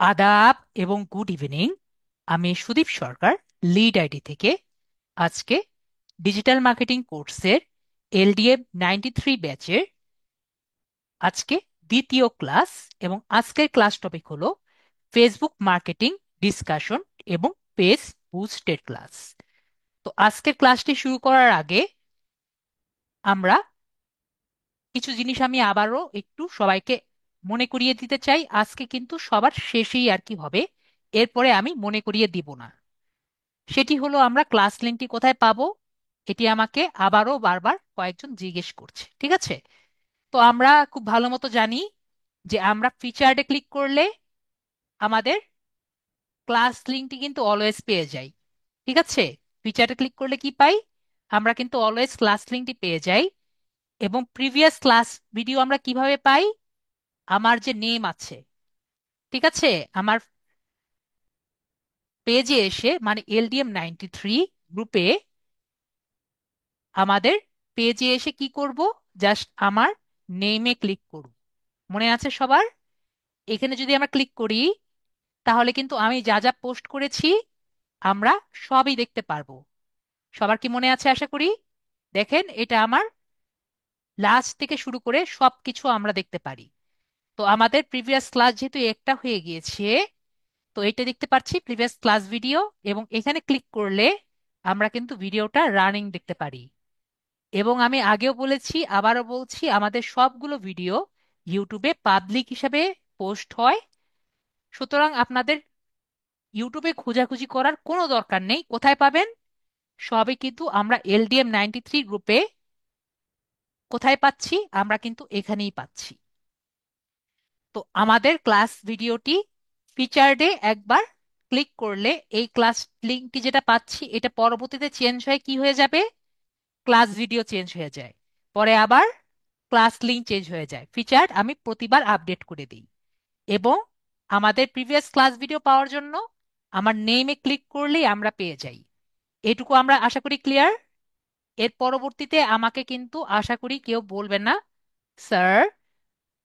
আদাব এবং good evening. আমি সুদীপ সরকার, লিড আইডি থেকে। আজকে ডিজিটাল মার্কেটিং কোর্সের LDM 93 ব্যাচের আজকে দ্বিতীয় ক্লাস, এবং আজকের ক্লাস টপিক হলো ফেসবুক মার্কেটিং ডিসকাশন এবং পেজ বুস্টেড ক্লাস। তো আজকের ক্লাসটি শুরু করার আগে আমরা কিছু জিনিস আমি আবারও একটু সবাইকে মনে করিয়ে দিতে চাই। আজকে কিন্তু সবার শেষেই আর কি হবে, এরপরে আমি মনে করিয়ে দিব না। সেটি হলো, আমরা ক্লাস লিঙ্কটি কোথায় পাবো, এটি আমাকে আবারও বারবার কয়েকজন জিজ্ঞেস করছে। ঠিক আছে? তো আমরা খুব ভালো মতো জানি যে আমরা ফিচার্ডে ক্লিক করলে আমাদের ক্লাস লিঙ্কটি কিন্তু অলওয়েজ পেয়ে যাই। ঠিক আছে? ফিচার্ডে ক্লিক করলে কি পাই? আমরা কিন্তু অলওয়েজ ক্লাস লিঙ্কটি পেয়ে যাই। এবং প্রিভিয়াস ক্লাস ভিডিও আমরা কিভাবে পাই? আমার যে নেম আছে, ঠিক আছে, আমার পেজে এসে, মানে LDM 93 গ্রুপে, আমাদের পেজে এসে কি করব? জাস্ট আমার নেমে ক্লিক করব। মনে আছে সবার? এখানে যদি আমরা ক্লিক করি, তাহলে কিন্তু আমি যা যা পোস্ট করেছি আমরা সবই দেখতে পারবো। সবার কি মনে আছে আশা করি? দেখেন, এটা আমার লাস্ট থেকে শুরু করে সবকিছু আমরা দেখতে পারি। তো আমাদের প্রিভিয়াস ক্লাস যেহেতু একটা হয়ে গিয়েছে, তো এটা দেখতে পাচ্ছি প্রিভিয়াস ক্লাস ভিডিও, এবং এখানে ক্লিক করলে আমরা কিন্তু ভিডিওটা রানিং দেখতে পারি। এবং আমি আগেও বলেছি, আবারও বলছি, আমাদের সবগুলো ভিডিও ইউটিউবে পাবলিক হিসাবে পোস্ট হয়। সুতরাং আপনাদের ইউটিউবে খোঁজাখুঁজি করার কোনো দরকার নেই। কোথায় পাবেন? সবই কিন্তু আমরা LDM 93 গ্রুপে কোথায় পাচ্ছি? আমরা কিন্তু এখানেই পাচ্ছি। তো আমাদের ক্লাস ভিডিওটি ফিচার্ডে একবার ক্লিক করলে এই ক্লাস লিঙ্কটি যেটা পাচ্ছি, এটা পরবর্তীতে চেঞ্জ হয়ে কি হয়ে যাবে? ক্লাস ভিডিও চেঞ্জ হয়ে যায়। পরে আবার ক্লাস লিঙ্ক চেঞ্জ হয়ে যায়। ফিচার আমি প্রতিবার আপডেট করে দিই। এবং আমাদের প্রিভিয়াস ক্লাস ভিডিও পাওয়ার জন্য আমার নেমে ক্লিক করলেই আমরা পেয়ে যাই। এটুকু আমরা আশা করি ক্লিয়ার। এর পরবর্তীতে আমাকে কিন্তু আশা করি কেউ বলবে না, স্যার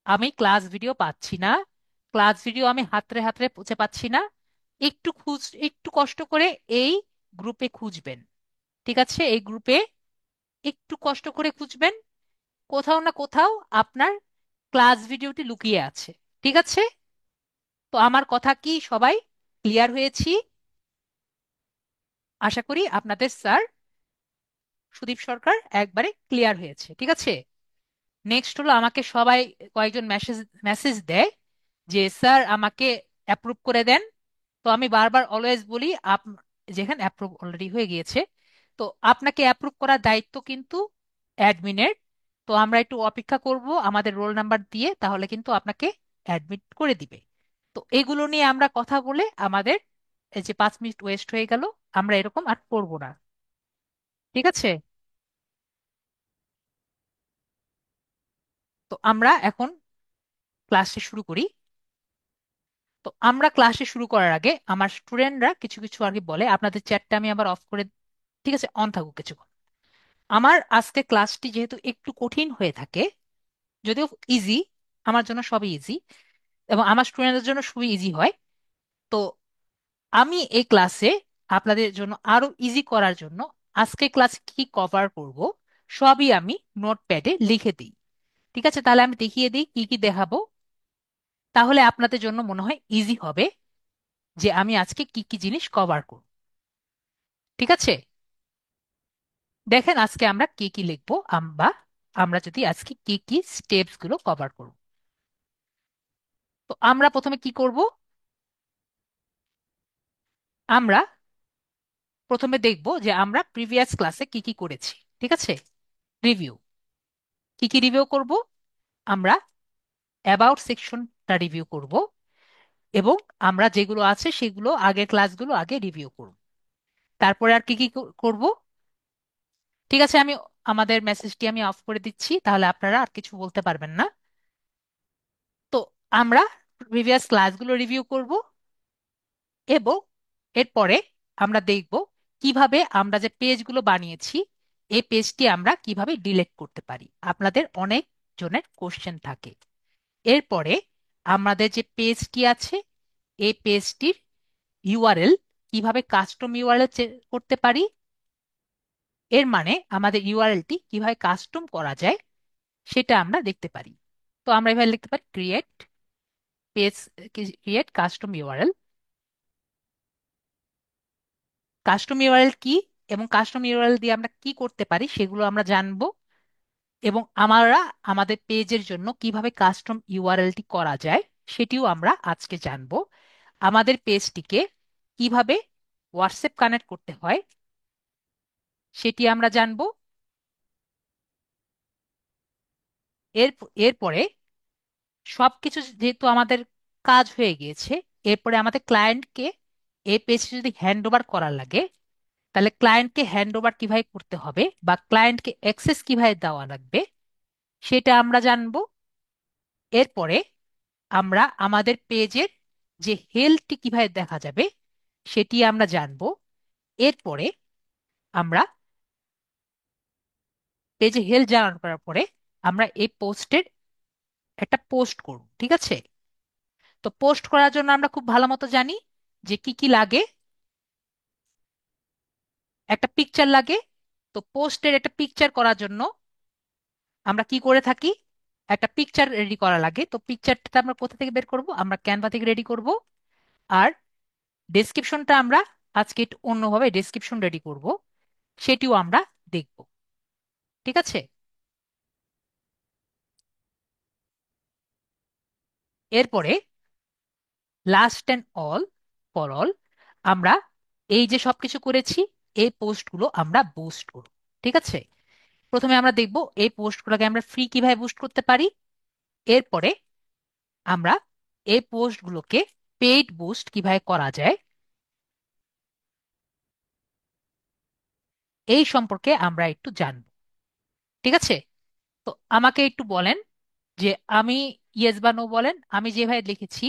আমি ক্লাস ভিডিও পাচ্ছি না, ক্লাস ভিডিও আমি হাতড়ে হাতড়ে খুঁজে পাচ্ছি না। একটু কষ্ট করে এই গ্রুপে খুঁজবেন। ঠিক আছে? এই গ্রুপে একটু কষ্ট করে খুঁজবেন। কোথাও না কোথাও আপনার ক্লাস ভিডিওটি লুকিয়ে আছে। ঠিক আছে? তো আমার কথা কি সবাই ক্লিয়ার হয়েছি? আশা করি আপনাদের স্যার সুদীপ সরকার একবারে ক্লিয়ার হয়েছে। ঠিক আছে? নেক্সট হলো, আমাকে সবাই কয়েকজন মেসেজ মেসেজ দেয় যে স্যার আমাকে অ্যাপ্রুভ করে দেন। তো আমি বারবার অলওয়েজ বলি, যেখানে অ্যাপ্রুভ অলরেডি হয়ে গিয়েছে, তো আপনাকে অ্যাপ্রুভ করার দায়িত্ব কিন্তু অ্যাডমিনের। তো আমরা একটু অপেক্ষা করব আমাদের রোল নাম্বার দিয়ে, তাহলে কিন্তু আপনাকে অ্যাডমিট করে দিবে। তো এগুলো নিয়ে আমরা কথা বলে আমাদের এই যে 5 মিনিট ওয়েস্ট হয়ে গেল, আমরা এরকম আর করবো না। ঠিক আছে? তো আমরা এখন ক্লাসে শুরু করি। তো আমরা ক্লাসে শুরু করার আগে আমার স্টুডেন্টরা কিছু কিছু আগে বলে, আপনাদের চ্যাটটা আমি আবার অফ করে, ঠিক আছে, অন থাকুক কিছুক্ষণ। আমার আজকে ক্লাসটি যেহেতু একটু কঠিন হয়ে থাকে, যদিও ইজি, আমার জন্য সবই ইজি, এবং আমার স্টুডেন্টদের জন্য খুবই ইজি হয়। তো আমি এই ক্লাসে আপনাদের জন্য আরো ইজি করার জন্য আজকে ক্লাসে কি কভার করব সবই আমি নোটপ্যাডে লিখে দিই। ঠিক আছে? তাহলে আমি দেখিয়ে দিই কি কি দেখাবো। তাহলে আপনাদের জন্য মনে হয় ইজি হবে যে আমি আজকে কি কি জিনিস কভার করব। ঠিক আছে? দেখেন আজকে আমরা কি কি লিখবো, আমরা যদি আজকে কি কি স্টেপস গুলো কভার করব। তো আমরা প্রথমে কি করব? আমরা প্রথমে দেখব যে আমরা প্রিভিয়াস ক্লাসে কি কি করেছি। ঠিক আছে? রিভিউ। কি কি রিভিউ করব? আমরা অ্যাবাউট সেকশনটা রিভিউ করব, এবং আমরা যেগুলো আছে সেগুলো আগের ক্লাসগুলো আগে রিভিউ করব। তারপরে আর কি কি করব? ঠিক আছে, আমি আমাদের মেসেজটি আমি অফ করে দিচ্ছি, তাহলে আপনারা আর কিছু বলতে পারবেন না। তো আমরা প্রিভিয়াস ক্লাসগুলো রিভিউ করব, এবং এরপরে আমরা দেখব কিভাবে আমরা যে পেজগুলো বানিয়েছি এই পেজটি আমরা কিভাবে ডিলিট করতে পারি। আপনাদের অনেক জনের কোশ্চেন থাকে। এরপরে আমাদের যে পেজটি আছে এই পেজটির ইউআরএল কিভাবে কাস্টম ইউআরএল করতে পারি, এর মানে আমাদের ইউআরএলটি কিভাবে কাস্টম করা যায় সেটা আমরা দেখতে পারি। তো আমরা এভাবে লিখতে পারি create page, create custom URL. Custom URL কি এবং কাস্টম ইউআরএল দিয়ে আমরা কি করতে পারি সেগুলো আমরা জানবো, এবং আমরা আমাদের পেজের জন্য কিভাবে কাস্টম ইউআরএলটি করা যায় সেটিও আমরা আজকে জানবো। আমাদের পেজটিকে কিভাবে হোয়াটসঅ্যাপ কানেক্ট করতে হয় সেটি আমরা জানবো। এর এরপরে সবকিছু যেহেতু আমাদের কাজ হয়ে গিয়েছে, এরপরে আমাদের ক্লায়েন্টকে এই পেজটি যদি হ্যান্ড ওভার করার লাগে, তাহলে ক্লায়েন্টকে হ্যান্ড ওভার কিভাবে করতে হবে বা ক্লায়েন্টকে অ্যাক্সেস কিভাবে দেওয়া লাগবে সেটা আমরা জানবো। এরপরে আমরা আমাদের পেজের যে হেলথটি কিভাবে দেখা যাবে সেটি আমরা জানবো। এরপরে আমরা পেজে হেলথ জানার পরে আমরা এই পোস্টের একটা পোস্ট করব, ঠিক আছে? তো পোস্ট করার জন্য আমরা খুব ভালো মতো জানি যে কি কি লাগে। একটা পিকচার লাগে। তো পোস্টের একটা পিকচার করার জন্য আমরা কি করে থাকি, একটা পিকচার রেডি করা লাগে। তো পিকচারটা আমরা কোথা থেকে বের করব, আমরা ক্যানভা থেকে রেডি করব। আর ডেসক্রিপশনটা আমরা আজকে একটু অন্যভাবে ডেসক্রিপশন রেডি করব, সেটিও আমরা দেখব, ঠিক আছে? এরপরে last and all, for all, আমরা এই যে সবকিছু করেছি এই পোস্টগুলো আমরা বুস্ট করব, ঠিক আছে? প্রথমে আমরা দেখব এই পোস্টগুলোকে আমরা ফ্রি কিভাবে বুস্ট করতে পারি। এরপরে আমরা এই পোস্টগুলোকে পেইড বুস্ট কিভাবে করা যায় এই সম্পর্কে আমরা একটু জানব, ঠিক আছে? তো আমাকে একটু বলেন যে আমি, ইয়েস বা নো বলেন, আমি যেভাবে লিখেছি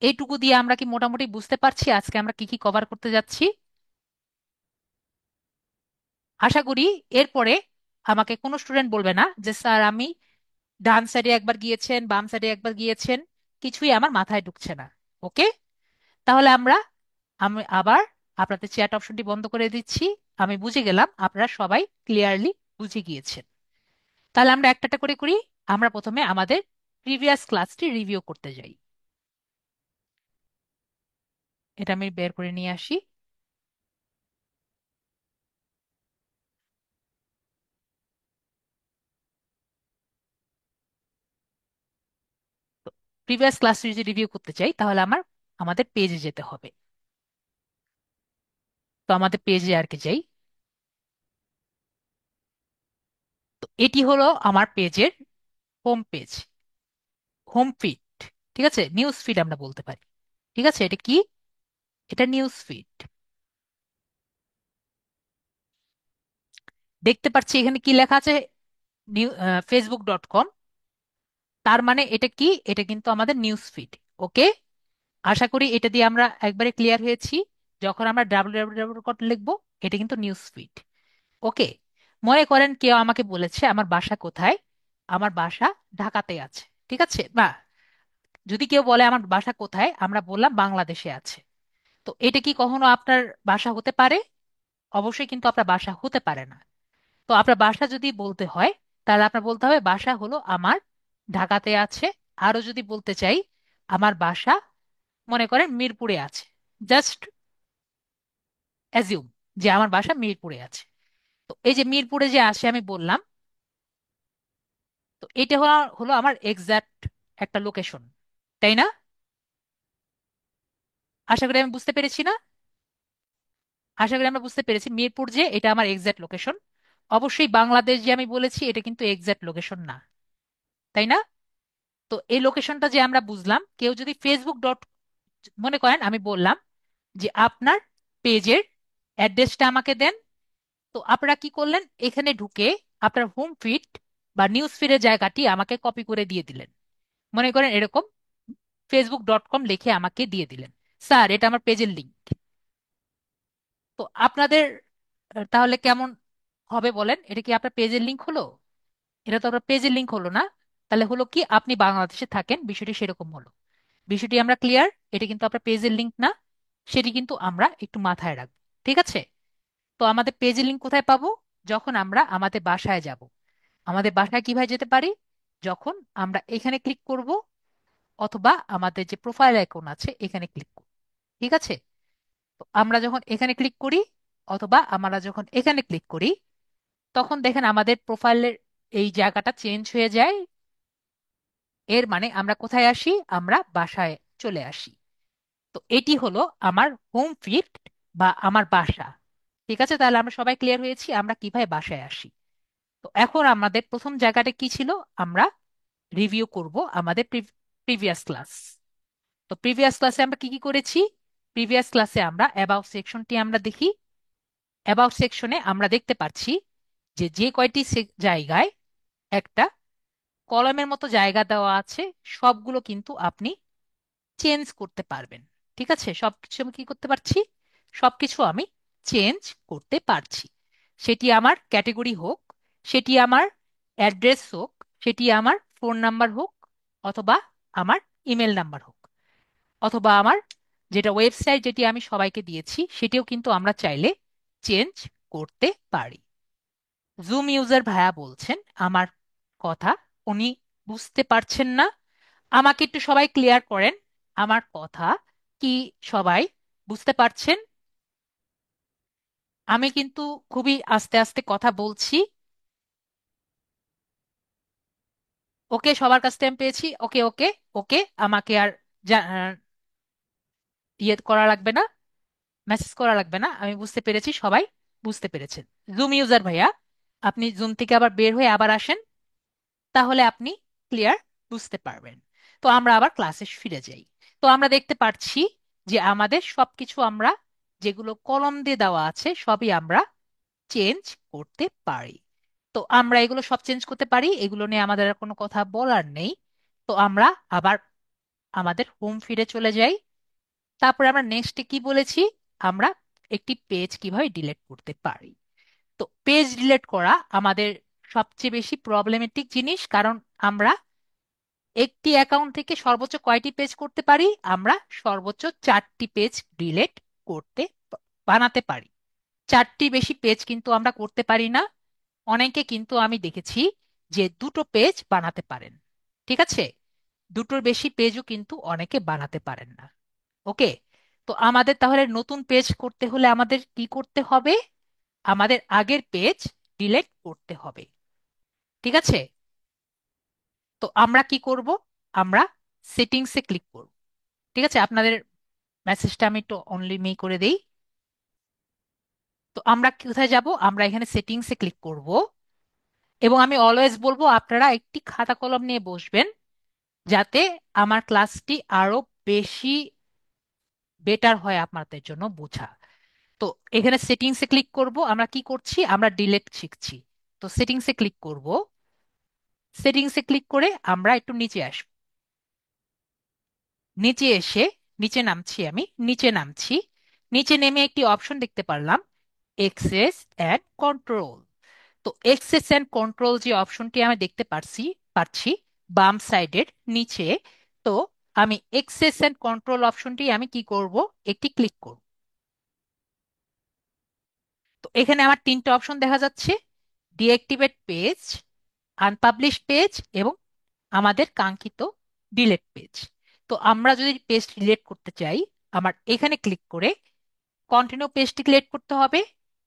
এইটুকু দিয়ে আমরা কি মোটামুটি বুঝতে পারছি আজকে আমরা কি কি কভার করতে যাচ্ছি? আশা করি এরপরে আমাকে কোনো স্টুডেন্ট বলবে না যে স্যার আমি ডান সাইডে একবার গিয়েছেন, বাম সাইডে একবার গিয়েছেন, কিছুই আমার মাথায় ঢুকছে না। ওকে, তাহলে আমি আবার আপনাদের চ্যাট অপশনটি বন্ধ করে দিচ্ছি। আমি বুঝে গেলাম আপনারা সবাই ক্লিয়ারলি বুঝে গিয়েছেন। তাহলে আমরা একটা একটা করে করি। আমরা প্রথমে আমাদের প্রিভিয়াস ক্লাসটি রিভিউ করতে যাই। এটা আমি বের করে নিয়ে আসি। প্রিভিয়াস ক্লাসটি যদি রিভিউ করতে চাই তাহলে আমাদের পেজে যেতে হবে। তো আমাদের পেজে আর কি যাই। তো এটি হলো আমার পেজের হোম পেজ, হোম ফিড, ঠিক আছে? নিউজ ফিড আমরা বলতে পারি, ঠিক আছে? এটা কি? এটা নিউজ ফিড। দেখতে পাচ্ছি এখানে কি লেখা আছে, facebook.com। তার মানে এটা কি, এটা কিন্তু আমাদের নিউজ ফিড। ওকে, আশা করি এটা দিয়ে আমরা একবারে ক্লিয়ার হয়েছি। যখন আমরা www লিখবো, এটা কিন্তু নিউজ ফিড। ওকে, মনে করেন কেউ আমাকে বলেছে আমার বাসা কোথায়, আমার বাসা ঢাকাতে আছে, ঠিক আছে? বা যদি কেউ বলে আমার বাসা কোথায়, আমরা বললাম বাংলাদেশে আছে। তো এটা কি কখনো আপনার বাসা হতে পারে? অবশ্যই কিন্তু আপনার বাসা হতে পারে না। তো আপনার বাসা যদি বলতে হয় তাহলে আপনার বলতে হবে বাসা হলো আমার ঢাকাতে আছে। আরো যদি বলতে চাই আমার বাসা মনে করেন মিরপুরে আছে, জাস্ট অ্যাজিউম যে আমার বাসা মিরপুরে আছে। তো এই যে মিরপুরে যে আসে আমি বললাম, তো এটা হলো হলো আমার এক্সাক্ট একটা লোকেশন, তাই না? আশা করি আমি বুঝতে পেরেছি না? আশা করি আমরা বুঝতে পেরেছি মিরপুর যে এটা আমার এক্সাক্ট লোকেশন। অবশ্যই বাংলাদেশ যে আমি বলেছি এটা কিন্তু এক্সাক্ট লোকেশন না, তাই না? তো এই লোকেশনটা যে আমরা বুঝলাম, কেউ যদি মনে করেন আমি বললাম যে আপনার পেজের অ্যাড্রেসটা আমাকে দেন। তো আপনারা কি করলেন, এখানে ঢুকে আপনার হোম ফিড বা নিউজ ফিডের জায়গাটি আমাকে কপি করে দিয়ে দিলেন। মনে করেন এরকম facebook.com লিখে আমাকে দিয়ে দিলেন, স্যার এটা আমার পেজের লিঙ্ক। তো আপনাদের তাহলে কেমন হবে বলেন, এটা কি আপনার পেজের লিঙ্ক হলো? এটা তো আপনার পেজের লিঙ্ক হলো না। তাহলে হলো কি, আপনি বাংলাদেশে থাকেন, বিষয়টি সেরকম হলো। বিষয়টি আমরা ক্লিয়ার? এটা কিন্তু আপনার পেজের লিঙ্ক না, সেটি কিন্তু আমরা একটু মাথায় রাখবো। ঠিক আছে? তো আমাদের পেজের লিঙ্ক কোথায় পাবো? যখন আমরা আমাদের বাসায় যাব। আমাদের বাসায় কিভাবে যেতে পারি? যখন আমরা এখানে ক্লিক করব, অথবা আমাদের যে প্রোফাইল আইকন আছে এখানে ক্লিক করব। ঠিক আছে? তো আমরা যখন এখানে ক্লিক করি, অথবা আমরা যখন এখানে ক্লিক করি, তখন দেখেন আমাদের প্রোফাইলের এই জায়গাটা চেঞ্জ হয়ে যায়। এর মানে আমরা কোথায় আসি? আমরা বাসায় চলে আসি। তো এটি হলো আমার হোম ফিল্ড বা আমার বাসা। ঠিক আছে, তাহলে আমরা সবাই ক্লিয়ার হয়েছি আমরা কিভাবে বাসায় আসি। তো এখন আমাদের প্রথম জায়গাটা কি ছিল? আমরা রিভিউ করব আমাদের প্রিভিয়াস ক্লাস। তো প্রিভিয়াস ক্লাসে আমরা কি কি করেছি? প্রিভিয়াস ক্লাসে আমরা অ্যাবাউট সেকশনটি আমরা দেখি। অ্যাবাউট সেকশনে আমরা দেখতে পাচ্ছি যে যে কয়টি জায়গায় একটা কলমের মতো জায়গা দেওয়া আছে, সবগুলো কিন্তু আপনি চেঞ্জ করতে পারবেন। ঠিক আছে, সবকিছু আমি কি করতে পারছি? সবকিছু আমি চেঞ্জ করতে পারছি। সেটি আমার ক্যাটেগরি হোক, সেটি আমার অ্যাড্রেস হোক, সেটি আমার ফোন নাম্বার হোক, অথবা আমার ইমেল নাম্বার হোক, অথবা আমার যেটা ওয়েবসাইট যেটি আমি সবাইকে দিয়েছি সেটিও কিন্তু আমরা চাইলে চেঞ্জ করতে পারি। জুম ইউজার ভাইয়া বলছেন আমার কথা উনি বুঝতে পারছেন না। আমাকে একটু সবাই ক্লিয়ার করেন আমার কথা কি সবাই বুঝতে পারছেন? আমি কিন্তু খুবই আস্তে আস্তে কথা বলছি। ওকে, সবার কাছ থেকে আমি পেয়েছি। ওকে ওকে ওকে, আমাকে আর ইয়ে করা লাগবে না, মেসেজ করা লাগবে না, আমি বুঝতে পেরেছি, সবাই বুঝতে পেরেছেন। জুম ইউজার ভাইয়া, আপনি জুম থেকে আবার বের হয়ে আবার আসেন, তাহলে আপনি ক্লিয়ার বুঝতে পারবেন। তো আমরা আবার ক্লাসে ফিরে যাই। তো আমরা দেখতে পাচ্ছি যে আমাদের সবকিছু আমরা যেগুলো কলম দিয়ে দেওয়া আছে সবই আমরা চেঞ্জ করতে পারি। তো আমরা এগুলো সব চেঞ্জ করতে পারি, এগুলো নিয়ে আমাদের আর কোনো কথা বলার নেই। তো আমরা আবার আমাদের হোম ফিরে চলে যাই। তারপরে আমরা নেক্সটে কি বলেছি? আমরা একটি পেজ কিভাবে ডিলিট করতে পারি। তো পেজ ডিলিট করা আমাদের সবচেয়ে বেশি প্রবলেমেটিক জিনিস, কারণ আমরা একটি অ্যাকাউন্ট থেকে সর্বোচ্চ কয়টি পেজ করতে পারি? আমরা সর্বোচ্চ 4টি পেজ ডিলিট করতে বানাতে পারি। 4টি বেশি পেজ কিন্তু আমরা করতে পারি না। অনেকে কিন্তু আমি দেখেছি যে 2টো পেজ বানাতে পারেন। ঠিক আছে, 2টোর বেশি পেজও কিন্তু অনেকে বানাতে পারেন না। ওকে, তো আমাদের তাহলে নতুন পেজ করতে হলে আমাদের কি করতে হবে? আমাদের আগের পেজ ডিলিট করতে হবে। ঠিক আছে, তো আমরা কি করব? আমরা সেটিংসে ক্লিক করব। ঠিক আছে, আপনাদের মেসেজটা আমি একটু অনলি মি করে দেই। তো আমরা কোথায় যাব? আমরা এখানে সেটিংসে ক্লিক করব, এবং আমি অলওয়েজ বলবো আপনারা একটি খাতা কলম নিয়ে বসবেন, যাতে আমার ক্লাসটি আরো বেশি বেটার হয় আপনাদের জন্য বোঝা। তো এখানে সেটিংসে ক্লিক করব। আমরা কি করছি? আমরা ডিলেট শিখছি। তো সেটিংসে ক্লিক করব। সেটিংসে ক্লিক করে আমরা একটু নিচে আসব। নিচে এসে নিচে নামছি, আমি নিচে নামছি। নিচে নেমে একটি অপশন দেখতে পারলাম, এক্সেস অ্যান্ড কন্ট্রোল। তো এক্সেস অ্যান্ড কন্ট্রোল যে অপশনটি আমি দেখতে পাচ্ছি বাম সাইডের নিচে। তো আমি এক্সেস অ্যান্ড কন্ট্রোল অপশনটি আমি কি করব? একটি ক্লিক করব। তো এখানে আমার 3টে অপশন দেখা যাচ্ছে, ডিঅ্যাক্টিভেট পেজ, আনপাবলিশ পেজ, এবং আমাদের কাঙ্ক্ষিত ডিলেট পেজ। তো আমরা যদি পেজ ডিলেট করতে চাই, আমার এখানে ক্লিক করে কন্টিনিউ পেজটি ডিলিট করতে হবে।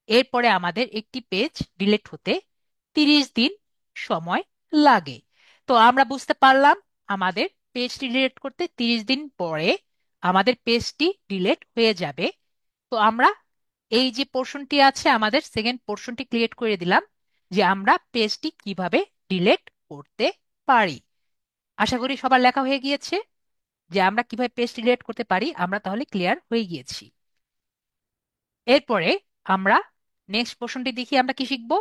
এরপরে আমাদের একটি পেজ ডিলিট হতে 30 দিন সময় লাগে। তো আমরা বুঝতে পারলাম আমাদের পেজটি ডিলিট করতে 30 দিন পরে আমাদের পেজটি ডিলিট হয়ে যাবে। তো আমরা এই যে পোর্শনটি আছে আমাদের সেকেন্ড পোর্শনটি ক্রিয়েট করে দিলাম, যে আমরা পেজটি কিভাবে ডিলিট করতে পারি। আশা করি সবার লেখা হয়ে গিয়েছে যে আমরা কিভাবে পেজ ডিলিট করতে পারি, আমরা তাহলে ক্লিয়ার হয়ে গিয়েছি। এরপরে আমরা নেক্সট পোর্শনটি দেখি আমরা কি শিখব।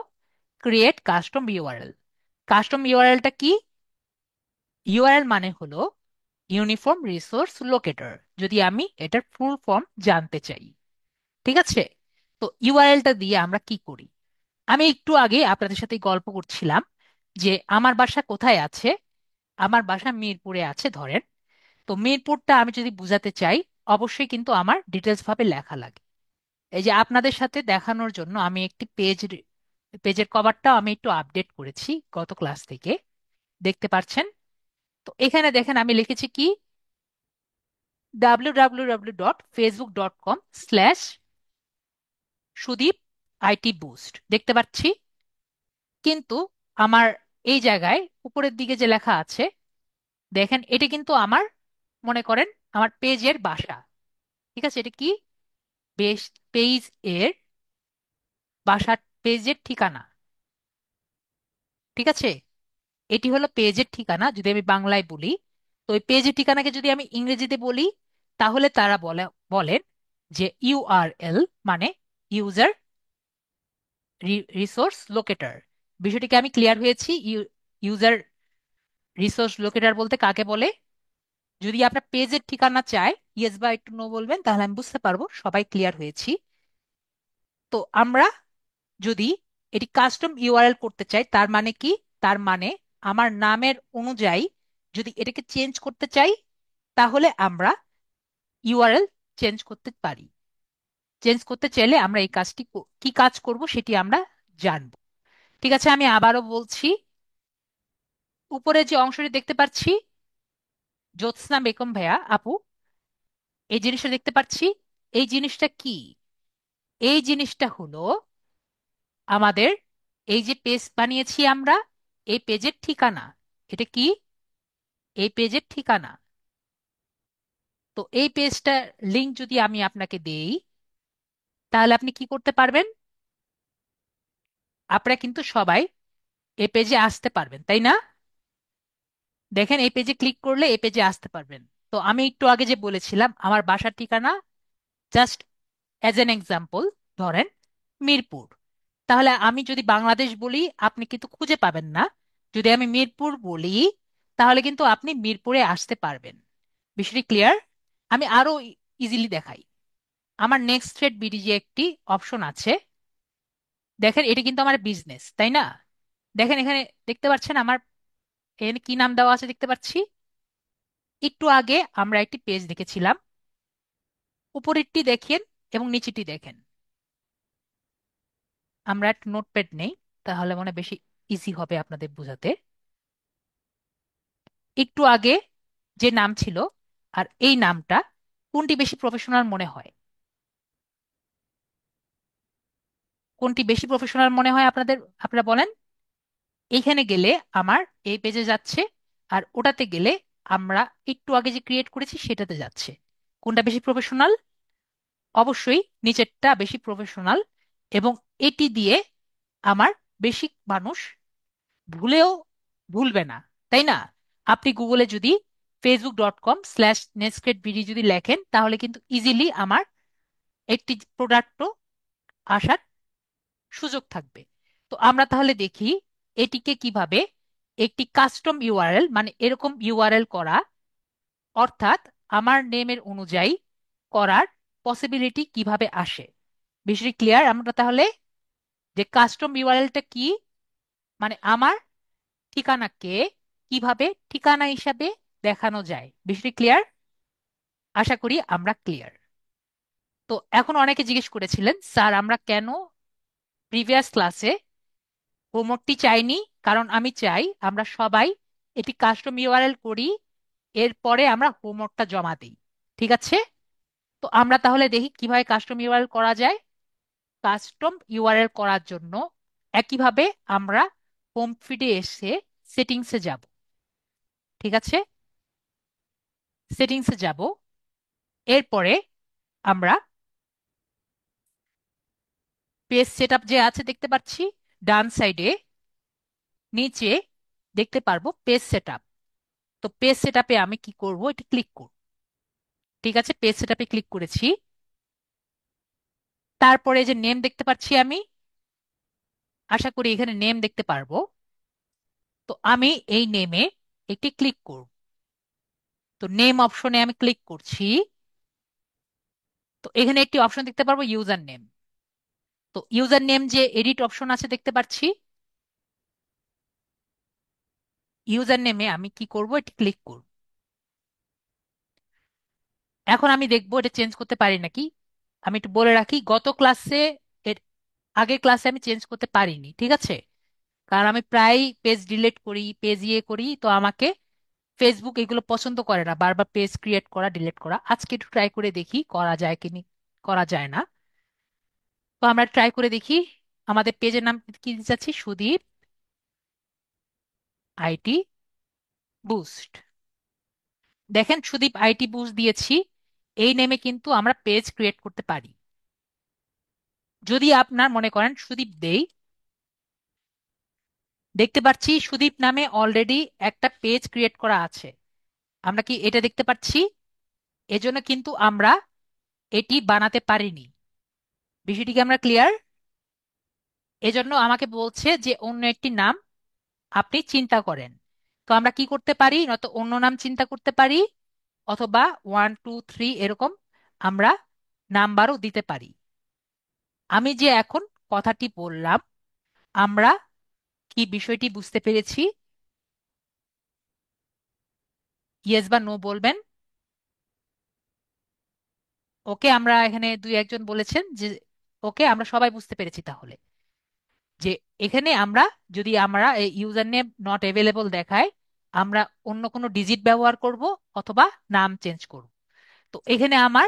Create custom URL. কাস্টম ইউআরএলটা কি? ইউআরএল মানে হলো ইউনিফর্ম রিসোর্স লোকেটর, যদি আমি এটার ফুল ফর্ম জানতে চাই। ঠিক আছে, তো ইউআরএলটা দিয়ে আমরা কি করি? আমি একটু আগে আপনাদের সাথে গল্প করছিলাম যে আমার বাসা কোথায় আছে। আমার বাসা মিরপুরে আছে ধরেন। তো তো মিরপুরটা আমি যদি বুঝাতে চাই, অবশ্যই কিন্তু আমার ডিটেলস ভাবে লেখা লাগে। এই যে আপনাদের সাথে দেখানোর জন্য আমি একটি পেজের কভারটাও আমি একটু আপডেট করেছি গত ক্লাস থেকে, দেখতে পাচ্ছেন। তো এখানে দেখেন আমি লিখেছি কি, www.facebook.com/সুদীপ আইটি বুস্ট, দেখতে পাচ্ছি। কিন্তু আমার এই জায়গায় উপরের দিকে যে লেখা আছে, দেখেন এটা কিন্তু আমার, মনে করেন, আমার পেজের বাসা। ঠিক আছে, এটা কি, বেশ, পেজ এর বাসার, পেজের ঠিকানা। ঠিক আছে, এটি হলো পেজের ঠিকানা যদি আমি বাংলায় বলি। তো ওই পেজের ঠিকানাকে যদি আমি ইংরেজিতে বলি, তাহলে তারা বলেন যে ইউআরএল মানে ইউজার রিসোর্স লোকেটর। বিষয়টিকে আমি ক্লিয়ার হয়েছি? ইউজার রিসোর্স লোকেটর বলতে কাকে বলে? যদি আপনার পেজের ঠিকানা চায়, ইয়েস বা একটু নো বলবেন, তাহলে আমি বুঝতে পারবো সবাই ক্লিয়ার হয়েছি। তো আমরা যদি এটি কাস্টম ইউআরএল করতে চাই, তার মানে কি? তার মানে আমার নামের অনুযায়ী যদি এটাকে চেঞ্জ করতে চাই, তাহলে আমরা ইউআরএল চেঞ্জ করতে পারি। চেঞ্জ করতে চাইলে আমরা এই কাজটি কি কাজ করব সেটি আমরা জানবো। ঠিক আছে, আমি আবারও বলছি, উপরে যে অংশটি দেখতে পাচ্ছি, জ্যোৎস্না বেগম ভাইয়া আপু, এই জিনিসটা দেখতে পাচ্ছি। এই জিনিসটা কি? এই জিনিসটা হলো আমাদের এই যে পেজ বানিয়েছি আমরা, এই পেজের ঠিকানা। এটা কি? এই পেজের ঠিকানা। তো এই পেজটা লিংক যদি আমি আপনাকে দেই, তাহলে আপনি কি করতে পারবেন? আপনারা কিন্তু সবাই এই পেজে আসতে পারবেন, তাই না? দেখেন, এই পেজে ক্লিক করলে এই পেজে আসতে পারবেন। তো আমি একটু আগে যে বলেছিলাম আমার বাসার ঠিকানা, জাস্ট অ্যাজ এন এক্সাম্পল, ধরেন মিরপুর। তাহলে আমি যদি বাংলাদেশ বলি, আপনি কিন্তু খুঁজে পাবেন না। যদি আমি মিরপুর বলি, তাহলে কিন্তু আপনি মিরপুরে আসতে পারবেন। বিষয়টি ক্লিয়ার? আমি আরো ইজিলি দেখাই। আমার নেক্সট থ্রেড বিডি একটি অপশন আছে, দেখেন এটা কিন্তু আমার বিজনেস, তাই না? দেখেন এখানে দেখতে পাচ্ছেন আমার এখানে কি নাম দেওয়া আছে দেখতে পাচ্ছি। একটু আগে আমরা একটি পেজ দেখেছিলাম, উপরেরটি দেখেন এবং নিচেরটি দেখেন। আমরা একটা নোটপ্যাড নেই, তাহলে মনে হয় বেশি ইজি হবে আপনাদের বোঝাতে। একটু আগে যে নাম ছিল আর এই নামটা, কোনটি বেশি প্রফেশনাল মনে হয়? কোনটি বেশি প্রফেশনাল মনে হয় আপনাদের? আপনারা বলেন। এইখানে গেলে আমার এই পেজে যাচ্ছে, আর ওটাতে গেলে আমরা একটু আগে যে ক্রিয়েট করেছি সেটাতে যাচ্ছে। কোনটা বেশি প্রফেশনাল? অবশ্যই নিচেরটা বেশি প্রফেশনাল। এবং এটি দিয়ে আমার বেশি মানুষ ভুলেও ভুলবে না, তাই না? আপনি গুগলে যদি facebook.com/netscape যদি লেখেন, তাহলে কিন্তু ইজিলি আমার একটি প্রোডাক্টও আসার সুযোগ থাকবে। তো আমরা তাহলে দেখি এটিকে কিভাবে একটি কাস্টম ইউআরএল, মানে এরকম ইউআরএল করা, অর্থাৎ আমার নেমের অনুযায়ী করার পসিবিলিটি কিভাবে আসে। বিষয়টি ক্লিয়ার? আমরা তাহলে যে কাস্টম ইউআরএলটা কি, মানে আমার ঠিকানাকে কিভাবে ঠিকানা হিসাবে দেখানো যায়, বিষয়টি ক্লিয়ার? আশা করি আমরা ক্লিয়ার। তো এখন অনেকে জিজ্ঞেস করেছিলেন, স্যার আমরা কেন প্রিভিয়াস ক্লাসে হোমওয়ার্কটি চাইনি? কারণ আমি চাই আমরা সবাই এটি কাস্টম ইউআরএল করি, এরপরে আমরা হোমওয়ার্কটা জমা দিই। ঠিক আছে, তো আমরা তাহলে দেখি কিভাবে কাস্টম ইউআরএল করা যায়। কাস্টম ইউআরএল করার জন্য একইভাবে আমরা হোম ফিডে এসে সেটিংসে যাব। ঠিক আছে, সেটিংসে যাব। এরপরে আমরা পেজ সেটআপ যে আছে দেখতে পাচ্ছি ডান সাইডে, নিচে দেখতে পারবো পেজ সেটআপ। তো পেজ সেটআপে আমি কি করব, এটি ক্লিক করব। ঠিক আছে, পেজ সেটআপে ক্লিক করেছি। তারপরে যে নেম দেখতে পাচ্ছি আমি, আশা করি এখানে নেম দেখতে পারবো। তো আমি এই নেমে একটি ক্লিক করব। তো নেম অপশনে আমি ক্লিক করছি। তো এখানে একটি অপশন দেখতে পারবো ইউজার নেম। তো ইউজার নেম যে এডিট অপশন আছে দেখতে পাচ্ছি, ইউজার নেমে আমি কি করব, এটি ক্লিক করব। এখন আমি দেখবো এটা চেঞ্জ করতে পারি নাকি। আমি একটু বলে রাখি, গত ক্লাসে, এর আগের ক্লাসে আমি চেঞ্জ করতে পারিনি, ঠিক আছে? কারণ আমি প্রায় পেজ ডিলিট করি, পেজ ইয়ে করি, তো আমাকে ফেসবুক এগুলো পছন্দ করে না, বারবার পেজ ক্রিয়েট করা, ডিলিট করা। আজকে একটু ট্রাই করে দেখি করা যায় কি করা যায় না। তো আমরা ট্রাই করে দেখি। আমাদের পেজের নাম কি দিতে চাচ্ছি? Sudip IT boost. দেখেন, সুদীপ আইটি বুস্ট দিয়েছি। এই নেমে কিন্তু আমরা পেজ ক্রিয়েট করতে পারি। যদি আপনার মনে করেন সুদীপ দেই, দেখতে পাচ্ছি সুদীপ নামে অলরেডি একটা পেজ ক্রিয়েট করা আছে। আমরা কি এটা দেখতে পাচ্ছি? এজন্য কিন্তু আমরা এটি বানাতে পারিনি। বিষয়টি কি আমরা ক্লিয়ার? এজন্য আমাকে বলছে যে অন্য একটি নাম আপনি চিন্তা করেন। তো আমরা কি করতে পারি? নয়তো অন্য নাম চিন্তা করতে পারি, অথবা 1 2 3 এরকম আমরা নাম্বারও দিতে পারি। আমি যে এখন কথাটি বললাম, আমরা কি বিষয়টি বুঝতে পেরেছি? ইয়েস বা নো বলবেন। ওকে, আমরা এখানে দুই একজন বলেছেন যে ওকে, আমরা সবাই বুঝতে পেরেছি তাহলে যে এখানে আমরা, যদি আমরা ইউজার নেম নট অ্যাভেলেবল দেখায়, আমরা অন্য কোনো ডিজিট ব্যবহার করব অথবা নাম চেঞ্জ করব। তো এখানে আমার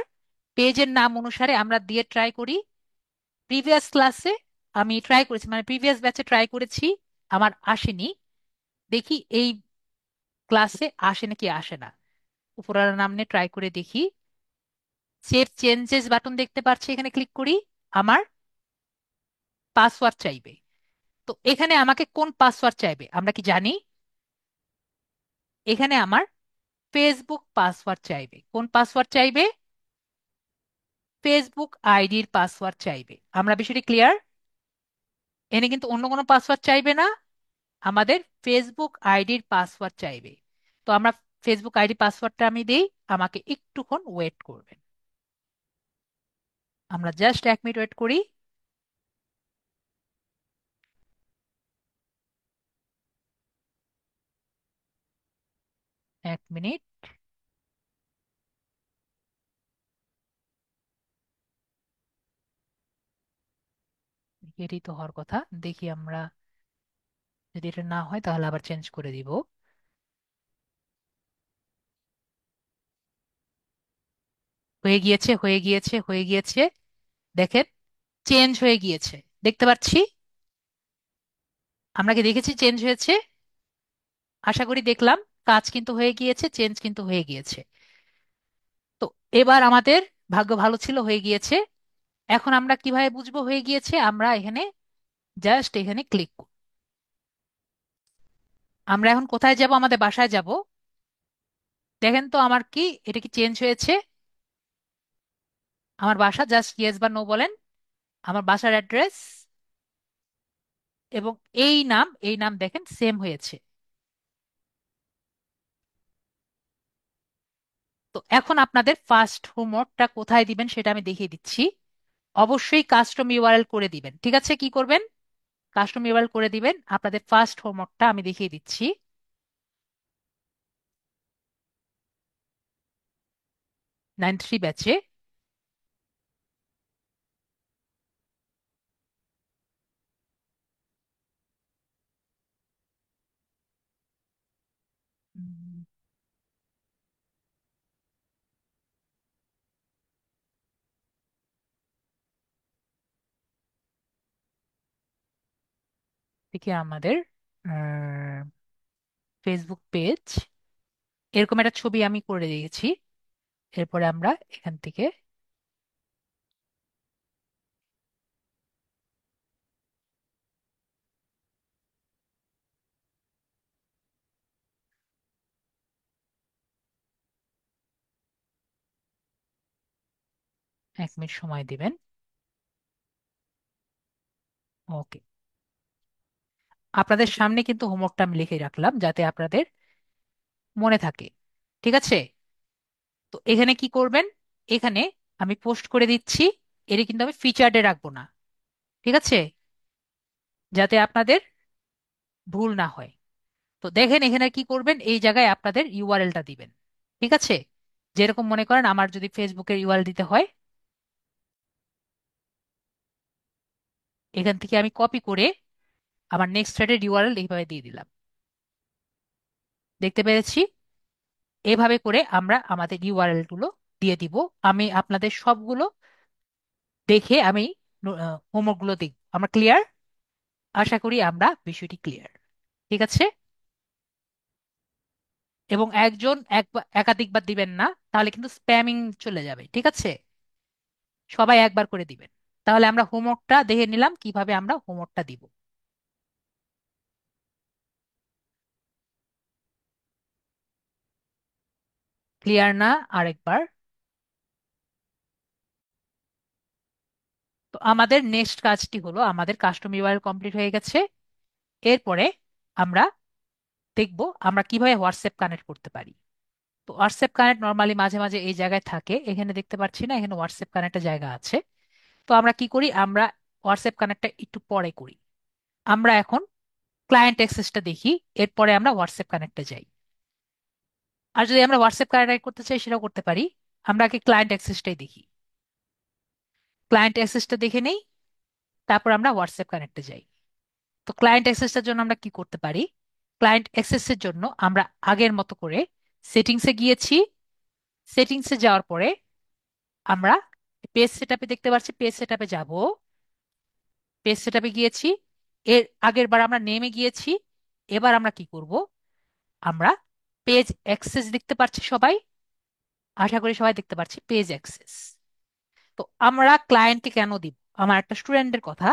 পেজের নাম অনুসারে আমরা দিয়ে ট্রাই করি। প্রিভিয়াস ক্লাসে আমি ট্রাই করেছি, মানে প্রিভিয়াস ব্যাচে ট্রাই করেছি, আমার আসেনি। দেখি এই ক্লাসে আসে নাকি আসে না। উপরার নাম নিয়ে ট্রাই করে দেখি। সেভ চেঞ্জেস বাটন দেখতে পাচ্ছি, এখানে ক্লিক করি। আমার পাসওয়ার্ড চাইবে। তো এখানে আমাকে কোন পাসওয়ার্ড চাইবে আমরা কি জানি? এখানে আমার ফেসবুক পাসওয়ার্ড চাইবে। কোন পাসওয়ার্ড চাইবে? ফেসবুক আইডির পাসওয়ার্ড চাইবে। আমরা বিষয়টি ক্লিয়ার? এনে কিন্তু অন্য কোনো পাসওয়ার্ড চাইবে না, আমাদের ফেসবুক আইডির পাসওয়ার্ড চাইবে। তো আমরা ফেসবুক আইডি পাসওয়ার্ডটা আমি দেই, আমাকে একটুক্ষণ ওয়েট করবেন। আমরা জাস্ট 1 মিনিট ওয়েট করি। 1 মিনিট। এটাই তো হওয়ার কথা। দেখি আমরা, যদি এটা না হয় তাহলে আবার চেঞ্জ করে দিব। হয়ে গিয়েছে, হয়ে গিয়েছে, হয়ে গিয়েছে। দেখেন, চেঞ্জ হয়ে গিয়েছে, দেখতে পাচ্ছি। আমরা কি দেখেছি চেঞ্জ হয়েছে? আশা করি দেখলাম। কাজ কিন্তু হয়ে গিয়েছে, চেঞ্জ কিন্তু হয়ে গিয়েছে। তো এবার আমাদের ভাগ্য ভালো ছিল, হয়ে গিয়েছে। এখন আমরা কিভাবে বুঝবো হয়ে গিয়েছে? আমরা এখানে জাস্ট এখানে ক্লিক। আমরা এখন কোথায় যাব? আমাদের বাসায় যাব। দেখেন তো আমার কি, এটা কি চেঞ্জ হয়েছে? আমার বাসা, জাস্ট ইয়েস বা নো বলেন। আমার বাসার অ্যাড্রেস এবং এই নাম দেখেন সেম হয়েছে। তো এখন আপনাদের ফার্স্ট হোমওয়ার্কটা কোথায় দিবেন সেটা আমি দেখিয়ে দিচ্ছি। অবশ্যই কাস্টম ইউআরএল করে দিবেন, ঠিক আছে? কি করবেন? কাস্টম ইউআরএল করে দিবেন। আপনাদের ফার্স্ট হোমওয়ার্কটা আমি দেখিয়ে দিচ্ছি। 93 ব্যাচে। দেখি আমাদের ফেসবুক পেজ, এরকম একটা ছবি আমি করে দিয়েছি। এরপরে আমরা এখান থেকে এক মিনিট সময় দিবেন। ওকে, আপনাদের সামনে কিন্তু হোমওয়ার্কটা আমি লিখে রাখলাম যাতে আপনাদের মনে থাকে, ঠিক আছে? তো এখানে কি করবেন? এখানে আমি পোস্ট করে দিচ্ছি। এটা কিন্তু আমি ফিচার্ডে রাখবো না, ঠিক আছে? যাতে আপনাদের ভুল না হয়। তো দেখেন এখানে কি করবেন, এই জায়গায় আপনাদের ইউআরএলটা দিবেন, ঠিক আছে? যেরকম মনে করেন আমার যদি ফেসবুকের ইউআরএল দিতে হয়, এখান থেকে আমি কপি করে আমার নেক্সট থ্রেডের ইউআরএল এইভাবে দিয়ে দিলাম। দেখতে পেরেছি? এভাবে করে আমরা আমাদের ইউআরএল গুলো দিয়ে দিব। আমি আপনাদের সবগুলো দেখে আমি হোমওয়ার্ক গুলো দেখব। আমরা ক্লিয়ার? আশা করি আমরা বিষয়টি ক্লিয়ার। ঠিক আছে? এবং একজন একাধিকবার দিবেন না, তাহলে কিন্তু স্প্যামিং চলে যাবে। ঠিক আছে? সবাই একবার করে দিবেন। তাহলে আমরা হোমওয়ার্কটা দেখে নিলাম কিভাবে আমরা হোমওয়ার্কটা দিব। ক্লিয়ার না? আরেকবার। তো আমাদের নেক্সট কাজটি হলো, আমাদের কাস্টম ইউআরএল কমপ্লিট হয়ে গেছে। এরপরে আমরা দেখব আমরা কিভাবে হোয়াটসঅ্যাপ কানেক্ট করতে পারি। তো হোয়াটসঅ্যাপ কানেক্ট নর্মালি মাঝে মাঝে এই জায়গায় থাকে, এখানে দেখতে পাচ্ছি না, এখানে হোয়াটসঅ্যাপ কানেক্টের জায়গা আছে। তো আমরা কি করি, আমরা হোয়াটসঅ্যাপ কানেক্টটা একটু পরে করি। আমরা এখন ক্লায়েন্ট অ্যাক্সেসটা দেখি, এরপরে আমরা হোয়াটসঅ্যাপ কানেক্টে যাই। আর যদি আমরা হোয়াটসঅ্যাপ কানেক্ট করতে চাই সেটাও করতে পারি। আমরা আগে ক্লায়েন্ট অ্যাক্সেসটাই দেখি। ক্লায়েন্ট অ্যাক্সেসটা দেখে নেই, তারপর আমরা হোয়াটসঅ্যাপ কানেক্টে যাই। তো ক্লায়েন্ট অ্যাক্সেসটার জন্য আমরা কি করতে পারি? ক্লায়েন্ট অ্যাক্সেসের জন্য আমরা আগের মতো করে সেটিংসে গিয়েছি। সেটিংসে যাওয়ার পরে আমরা পেজ সেটআপে দেখতে পাচ্ছি, পেজ সেটআপে যাব। পেজ সেটআপে গিয়েছি। এর আগের বার আমরা নেমে গিয়েছি। এবার আমরা কি করব? আমরা পেজ অ্যাক্সেস দেখতে পাচ্ছি সবাই। আশা করি সবাই দেখতে পাচ্ছি পেজ অ্যাক্সেস। তো আমরা ক্লায়েন্টকে কেন দিব? আমার একটা স্টুডেন্টের কথা,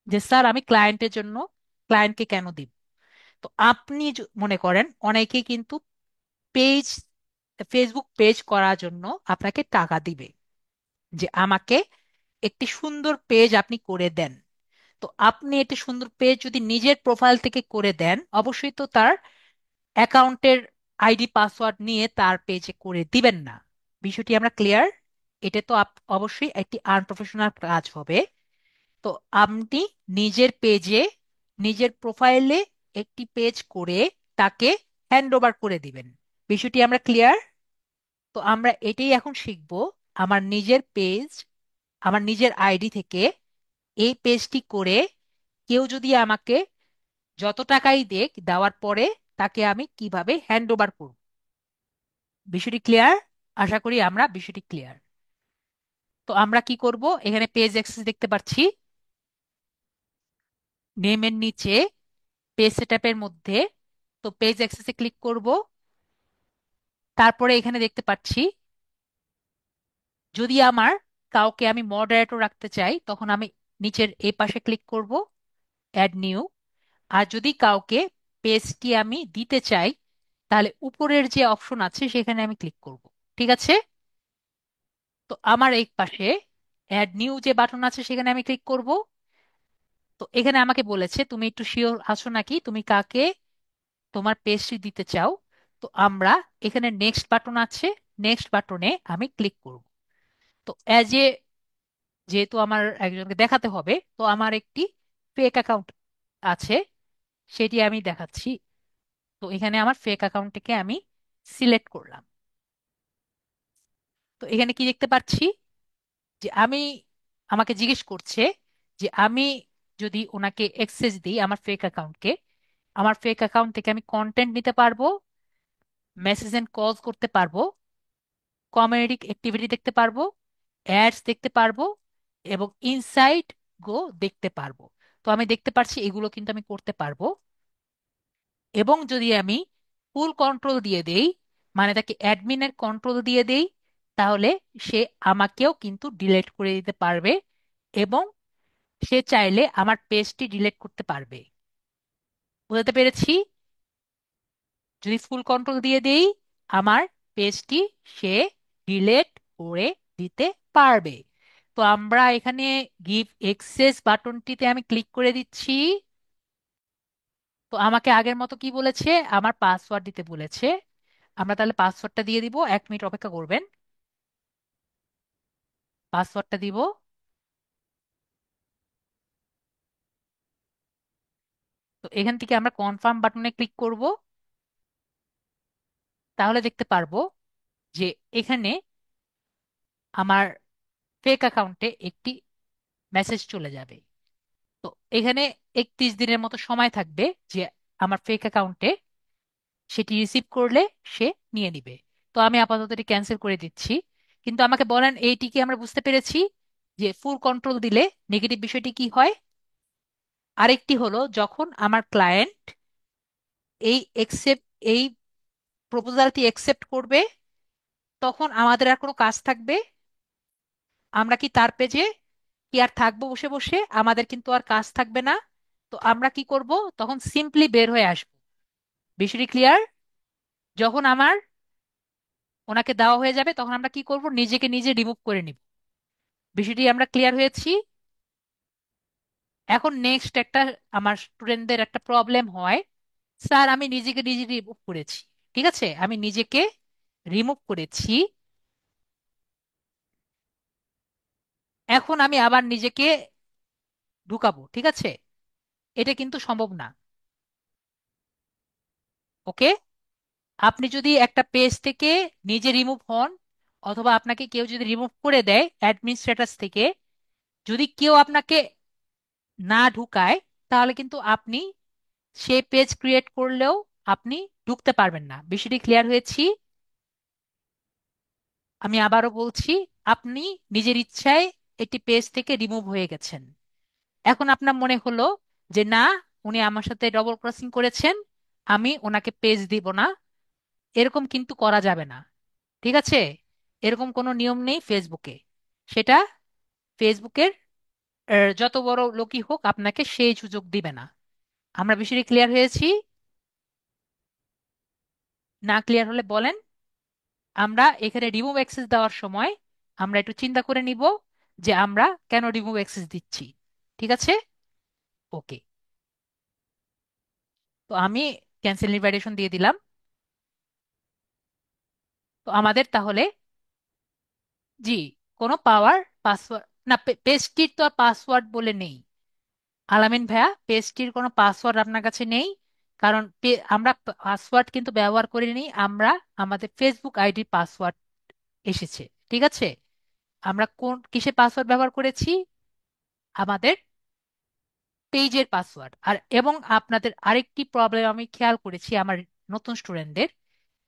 যে স্যার আমি ক্লায়েন্টের জন্য ক্লায়েন্টকে কেন দিব। তো আপনি মনে করেন অনেকেই কিন্তু পেজ, ফেসবুক পেজ করার জন্য আপনাকে টাকা দিবে, যে আমাকে একটি সুন্দর পেজ আপনি করে দেন। তো আপনি একটি সুন্দর পেজ যদি নিজের প্রোফাইল থেকে করে দেন, অবশ্যই তো তার অ্যাকাউন্টের আইডি পাসওয়ার্ড নিয়ে তার পেজে করে দিবেন না। বিষয়টি আমরা ক্লিয়ার? এটা তো অবশ্যই একটি আনপ্রফেশনাল কাজ হবে। তো আপনি নিজের পেজে, নিজের প্রোফাইলে একটি পেজ করে তাকে হ্যান্ড ওভার করে দিবেন। বিষয়টি আমরা ক্লিয়ার? তো আমরা এটাই এখন শিখব। আমার নিজের পেজ, আমার নিজের আইডি থেকে এই পেজটি করে কেউ যদি আমাকে যত টাকাই দেখ, দেওয়ার পরে তাকে আমি কিভাবে হ্যান্ড ওভার করব। বিষয়টি ক্লিয়ার? আশা করি আমরা বিষয়টি ক্লিয়ার। তো আমরা কি করব, এখানে পেজ অ্যাক্সেস দেখতে পাচ্ছি, নেমের নিচে পেজ সেটআপের মধ্যে। তো পেজ অ্যাক্সেসে ক্লিক করব। তারপরে এখানে দেখতে পাচ্ছি যদি আমার কাউকে আমি মডারেটর রাখতে চাই, তখন আমি নিচের এই পাশে ক্লিক করব, অ্যাড নিউ। আর যদি কাউকে পেজটি আমি দিতে চাই, তাহলে উপরের যে অপশন আছে সেখানে আমি ক্লিক করব। ঠিক আছে? তো আমার এই পাশে অ্যাড নিউ যে বাটন আছে সেখানে আমি ক্লিক করব। তো এখানে আমাকে বলেছে তুমি একটু শিওর আছো নাকি তুমি কাকে তোমার পেজটি দিতে চাও। তো আমরা এখানে নেক্সট বাটন আছে, নেক্সট বাটনে আমি ক্লিক করব। তো অ্যাজ এ, যেহেতু আমার একজনকে দেখাতে হবে, তো আমার একটি ফেক অ্যাকাউন্ট আছে, সেটি আমি দেখাচ্ছি। তো এখানে আমার ফেক অ্যাকাউন্টটিকে আমি সিলেক্ট করলাম। তো এখানে কি দেখতে পাচ্ছি, যে আমি, আমাকে জিজ্ঞেস করছে যে আমি যদি ওনাকে অ্যাক্সেস দিই আমার ফেক অ্যাকাউন্টকে, আমার ফেক অ্যাকাউন্ট থেকে আমি কন্টেন্ট নিতে পারবো, মেসেজ এন্ড কলস করতে পারবো, কমিউনিটি অ্যাক্টিভিটি দেখতে পারবো, অ্যাডস দেখতে পারবো, এবং ইনসাইট গো দেখতে পারবো। তো আমি দেখতে পাচ্ছি এগুলো কিন্তু আমি করতে পারবো। এবং যদি আমি ফুল কন্ট্রোল দিয়ে দেই, মানে তাকে অ্যাডমিনের কন্ট্রোল দিয়ে দেই, তাহলে সে আমাকেও কিন্তু ডিলিট করে দিতে পারবে, এবং সে চাইলে আমার পেজটি ডিলিট করতে পারবে। বুঝতে পেরেছি? যদি ফুল কন্ট্রোল দিয়ে দেই আমার পেজটি সে ডিলিট করে দিতে পারবে। তো আমরা এখানে গিভ এক্সেস বাটনটিতে আমি ক্লিক করে দিচ্ছি। তো আমাকে আগের মতো কি বলেছে, আমার পাসওয়ার্ড দিতে বলেছে। আমরা তাহলে পাসওয়ার্ডটা দিয়ে দিব, 1 মিনিট অপেক্ষা করবেন। পাসওয়ার্ডটা দিব। তো এখান থেকে আমরা কনফার্ম বাটনে ক্লিক করব। তাহলে দেখতে পারবো যে এখানে আমার ফেক অ্যাকাউন্টে একটি মেসেজ চলে যাবে। তো এখানে 31 দিনের মতো সময় থাকবে যে আমার ফেক অ্যাকাউন্টে সেটি রিসিভ করলে সে নিয়ে নিবে। তো আমি আপাতত এটি ক্যান্সেল করে দিচ্ছি। কিন্তু আমাকে বলেন, এইটি কি আমরা বুঝতে পেরেছি যে ফুল কন্ট্রোল দিলে নেগেটিভ বিষয়টি কি হয়? আরেকটি হলো, যখন আমার ক্লায়েন্ট এই একসেপ্ট এই প্রপোজালটি একসেপ্ট করবে, তখন আমাদের আর কোনো কাজ থাকবে? আমরা কি তার পেজে কি আর থাকবো বসে বসে? আমাদের কিন্তু আর কাজ থাকবে না। তো আমরা কি করব? তখন সিম্পলি বের হয়ে আসবো। বিষয়টি ক্লিয়ার? যখন আমার ওনাকে দেওয়া হয়ে যাবে, তখন আমরা কি করব? নিজেকে নিজে রিমুভ করে নিব। বিষয়টি আমরা ক্লিয়ার হয়েছি? এখন নেক্সট একটা, আমার স্টুডেন্টদের একটা প্রবলেম হয়, স্যার আমি নিজেকে নিজে রিমুভ করেছি। ঠিক আছে, আমি নিজেকে রিমুভ করেছি, এখন আমি আবার নিজেকে ঢুকাবো। ঠিক আছে, এটা কিন্তু সম্ভব না। ওকে, আপনি যদি একটা পেজ থেকে নিজে রিমুভ হন, অথবা আপনাকে কেউ যদি রিমুভ করে দেয় অ্যাডমিন স্ট্যাটাস থেকে, যদি কেউ আপনাকে না ঢুকায়, তাহলে কিন্তু আপনি সে পেজ ক্রিয়েট করলেও আপনি ঢুকতে পারবেন না। বিষয়টি ক্লিয়ার হয়েছি? আমি আবারও বলছি, আপনি নিজের ইচ্ছায় একটি পেজ থেকে রিমুভ হয়ে গেছেন। এখন আপনার মনে হলো যে না, উনি আমার সাথে ডবল ক্রসিং করেছেন, আমি ওনাকে পেজ দিব না। এরকম কিন্তু করা যাবে না। ঠিক আছে, এরকম কোনো নিয়ম নেই ফেসবুকে। সেটা ফেসবুকের যত বড় লোকই হোক আপনাকে সেই সুযোগ দিবে না। আমরা বিষয়টি ক্লিয়ার হয়েছি? না ক্লিয়ার হলে বলেন। আমরা এখানে রিমুভ অ্যাক্সেস দেওয়ার সময় আমরা একটু চিন্তা করে নিব যে আমরা কেন রিমুভ অ্যাক্সেস দিচ্ছি। ঠিক আছে? ওকে, তো আমি ক্যান্সেল ইনভাইটেশন দিয়ে দিলাম। তো আমাদের তাহলে, জি, কোনো পাওয়ার পাসওয়ার্ড না, পেজটির তো আর পাসওয়ার্ড বলে নেই। আলামিন ভাইয়া, পেজটির কোনো পাসওয়ার্ড আপনার কাছে নেই। কারণ আমরা পাসওয়ার্ড কিন্তু ব্যবহার করিনি, আমরা আমাদের ফেসবুক আইডির পাসওয়ার্ড এসেছে। ঠিক আছে, আমরা কোন কিসে পাসওয়ার্ড ব্যবহার করেছি? আমাদের পেজের পাসওয়ার্ড। আর এবং আপনাদের আরেকটি প্রবলেম আমি খেয়াল করেছি, আমার নতুন স্টুডেন্টদের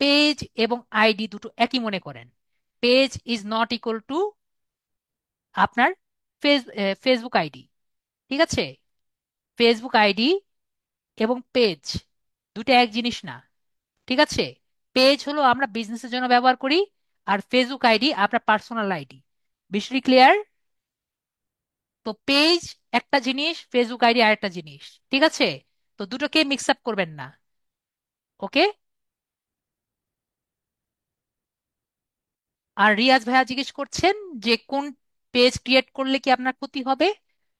পেজ এবং আইডি দুটো একই মনে করেন। Page is not equal to আপনার ফেসবুক আইডি। ঠিক আছে, ফেসবুক আইডি এবং পেজ দুটো এক জিনিস না। ঠিক আছে, পেজ হলো আমরা বিজনেসের জন্য ব্যবহার করি, আর ফেসবুক আইডি আপনার পার্সোনাল আইডি। বিষয়টি ক্লিয়ার? তো পেজ একটা জিনিস, ফেসবুক আইডি আরেকটা জিনিস। ঠিক আছে, তো দুটোকে মিক্স আপ করবেন না। ওকে। আর রিয়াজ ভাইয়া জিজ্ঞেস করছেন যে কোন পেজ ক্রিয়েট করলে কি আপনার ক্ষতি হবে?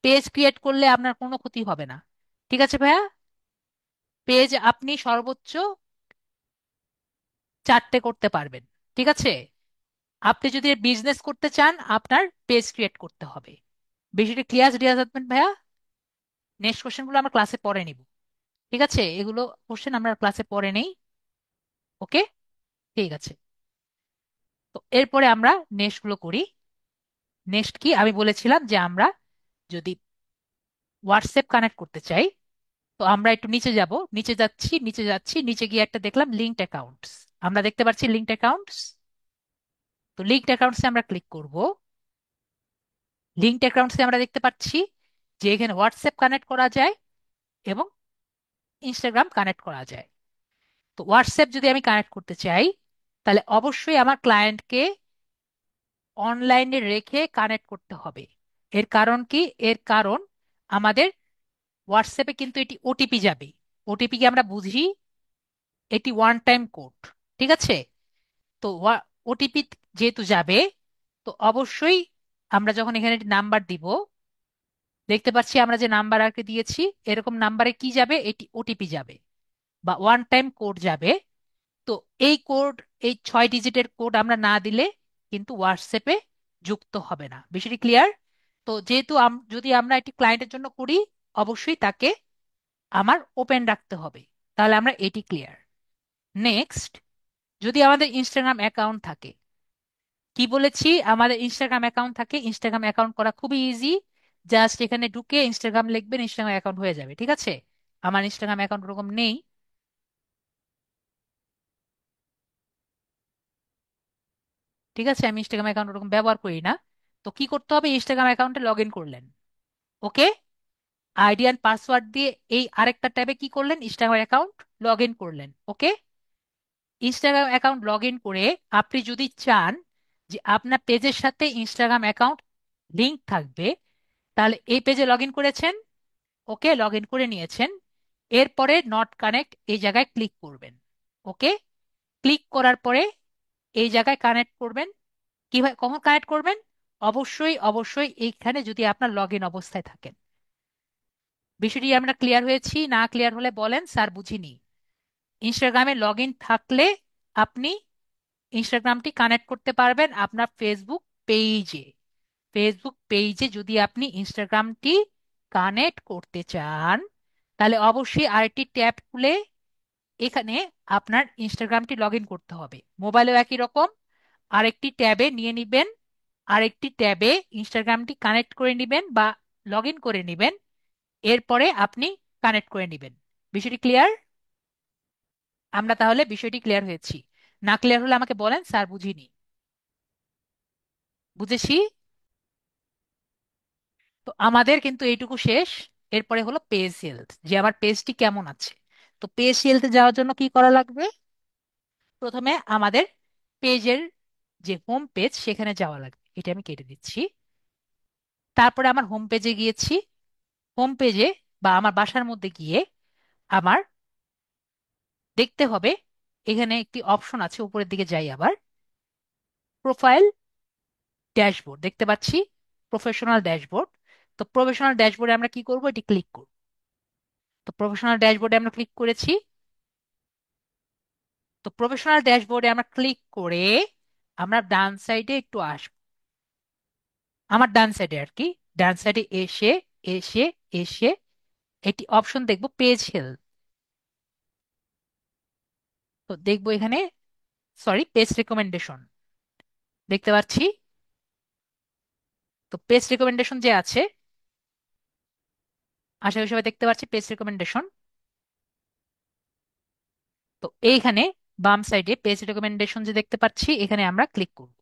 পেজ ক্রিয়েট করলে আপনার কোনো ক্ষতি হবে না। ঠিক আছে ভাইয়া, পেজ আপনি সর্বোচ্চ 4টে করতে পারবেন। ঠিক আছে, আপনি যদি বিজনেস করতে চান আপনার পেজ ক্রিয়েট করতে হবে। বিষয়টি ক্লিয়ার রিয়াজ আহমেদ ভাইয়া? নেক্সট কোশ্চেনগুলো আমরা ক্লাসে পরে নিব। ঠিক আছে, এগুলো কোশ্চেন আমরা ক্লাসে পরে নেই। ওকে, ঠিক আছে। তো এরপরে আমরা নেক্সট গুলো করি। নেক্সট কি আমি বলেছিলাম যে আমরা যদি হোয়াটসঅ্যাপ কানেক্ট করতে চাই, তো আমরা একটু নিচে যাব, নিচে যাচ্ছি, নিচে যাচ্ছি, নিচে গিয়ে একটা দেখলাম লিঙ্কড অ্যাকাউন্টস। আমরা দেখতে পাচ্ছি লিঙ্কড অ্যাকাউন্টস। তো লিঙ্কড অ্যাকাউন্টসে আমরা ক্লিক করব। লিঙ্কড অ্যাকাউন্টসে আমরা দেখতে পাচ্ছি যে এখানে হোয়াটসঅ্যাপ কানেক্ট করা যায় এবং ইনস্টাগ্রাম কানেক্ট করা যায়। তো হোয়াটসঅ্যাপ যদি আমি কানেক্ট করতে চাই, তাহলে অবশ্যই আমার ক্লায়েন্টকে অনলাইনে রেখে কানেক্ট করতে হবে। এর কারণ কি? এর কারণ আমাদের হোয়াটসঅ্যাপে কিন্তু এটি ওটিপি যাবে। ওটিপি কি আমরা বুঝি? এটি ওয়ান টাইম কোড। ঠিক আছে, তো ওটিপি যেহেতু যাবে, তো অবশ্যই আমরা যখন এখানে নাম্বার দিব, দেখতে পাচ্ছি আমরা যে নাম্বার আর কি দিয়েছি, এরকম নাম্বারে কি যাবে? এটি ওটিপি যাবে বা ওয়ান টাইম কোড যাবে। তো এই কোড, এই 6 ডিজিটের কোড আমরা না দিলে কিন্তু হোয়াটসঅ্যাপে যুক্ত হবে না। বিষয়টি ক্লিয়ার? তো যেহেতু যদি আমরা এটি ক্লায়েন্টের জন্য করি, অবশ্যই তাকে আমার ওপেন রাখতে হবে। তাহলে আমরা এটি ক্লিয়ার। নেক্সট, যদি আমাদের ইনস্টাগ্রাম অ্যাকাউন্ট থাকে, কি বলেছি, আমাদের ইনস্টাগ্রাম অ্যাকাউন্ট থাকে, ইনস্টাগ্রাম অ্যাকাউন্ট করা খুবই ইজি। জাস্ট এখানে ঢুকে ইনস্টাগ্রাম লিখবেন, ইনস্টাগ্রাম অ্যাকাউন্ট হয়ে যাবে, ঠিক আছে। আমার ইনস্টাগ্রাম অ্যাকাউন্ট ওরকম নেই। ঠিক আছে, আমি ইনস্টাগ্রাম অ্যাকাউন্ট ওরকম ব্যবহার করি না। তো কি করতে হবে, ইনস্টাগ্রাম অ্যাকাউন্টে লগ ইন করলেন। ওকে, আইডি অ্যান্ড পাসওয়ার্ড দিয়ে এই আরেকটা ট্যাবে কি করলেন, ইনস্টাগ্রাম অ্যাকাউন্ট লগ ইন করলেন। ওকে, ইনস্টাগ্রাম অ্যাকাউন্ট লগ ইন করে আপনি যদি চান যে আপনার পেজের সাথে ইনস্টাগ্রাম অ্যাকাউন্ট লিংক থাকবে, তাহলে এই পেজে লগ ইন করেছেন। ওকে, লগ ইন করে নিয়েছেন। এরপরে নট কানেক্ট এই জায়গায় ক্লিক করবেন। ওকে, ক্লিক করার পরে এই জায়গায় কানেক্ট করবেন। কিভাবে, কখন কানেক্ট করবেন? অবশ্যই অবশ্যই এইখানে যদি আপনার লগ ইন অবস্থায় থাকেন। বিষয়টি আমরা ক্লিয়ার হয়েছি? না ক্লিয়ার হলে বলেন, স্যার বুঝিনি। ইনস্টাগ্রামে লগ ইন থাকলে আপনি ইনস্টাগ্রামটি কানেক্ট করতে পারবেন আপনার ফেসবুক পেজে। ফেসবুক পেজে যদি আপনি ইনস্টাগ্রামটি কানেক্ট করতে চান, তাহলে অবশ্যই আরেকটি ট্যাব খুলে এখানে আপনার ইনস্টাগ্রামটি লগ ইন করতে হবে। মোবাইলেও একই রকম, আরেকটি ট্যাবে নিয়ে নিবেন, আরেকটি ট্যাবে ইনস্টাগ্রামটি কানেক্ট করে নিবেন বা লগ ইন করে নিবেন। এরপরে আপনি কানেক্ট করে নিবেন। বিষয়টি ক্লিয়ার? আমরা তাহলে বিষয়টি ক্লিয়ার হয়েছি। না ক্লিয়ার হলে আমাকে বলেন, স্যার বুঝিনি। বুঝেছি। তো আমাদের কিন্তু এইটুকু শেষ। এরপরে হলো পেজ হেলথ, যে আমার পেজটি কেমন আছে। তো পেজ হেলথে যাওয়ার জন্য কি করা লাগবে? প্রথমে আমাদের পেজের যে হোম পেজ সেখানে যাওয়া লাগবে, এটা আমি কেটে দিচ্ছি। তারপরে আমার হোম পেজে গিয়েছি। হোম পেজে বা আমার বাসার মধ্যে গিয়ে আমার দেখতে হবে এখানে একটি অপশন আছে, উপরের দিকে যাই আবার, প্রোফাইল ড্যাশবোর্ড দেখতে পাচ্ছি, প্রফেশনাল ড্যাশবোর্ড। তো প্রফেশনাল ড্যাশবোর্ডে আমরা কি করব, এটি ক্লিক করব। তো প্রফেশনাল ড্যাশবোর্ডে আমরা ক্লিক করেছি। তো প্রফেশনাল ড্যাশবোর্ডে আমরা ক্লিক করে আমরা ডান সাইডে একটু আসবো, আমার ডান সাইডে আর কি। ডান সাইডে এসে এসে এসে একটি অপশন দেখবো, পেজ হেলথ। তো দেখবো এখানে, সরি, পেজ রেকমেন্ডেশন দেখতে পাচ্ছি। তো পেজ রেকমেন্ডেশন যে আছে, আশা করি সবাই দেখতে পাচ্ছি পেজ রেকমেন্ডেশন। তো এইখানে বাম সাইডে পেজ রেকমেন্ডেশন যে দেখতে পাচ্ছি, এখানে আমরা ক্লিক করব।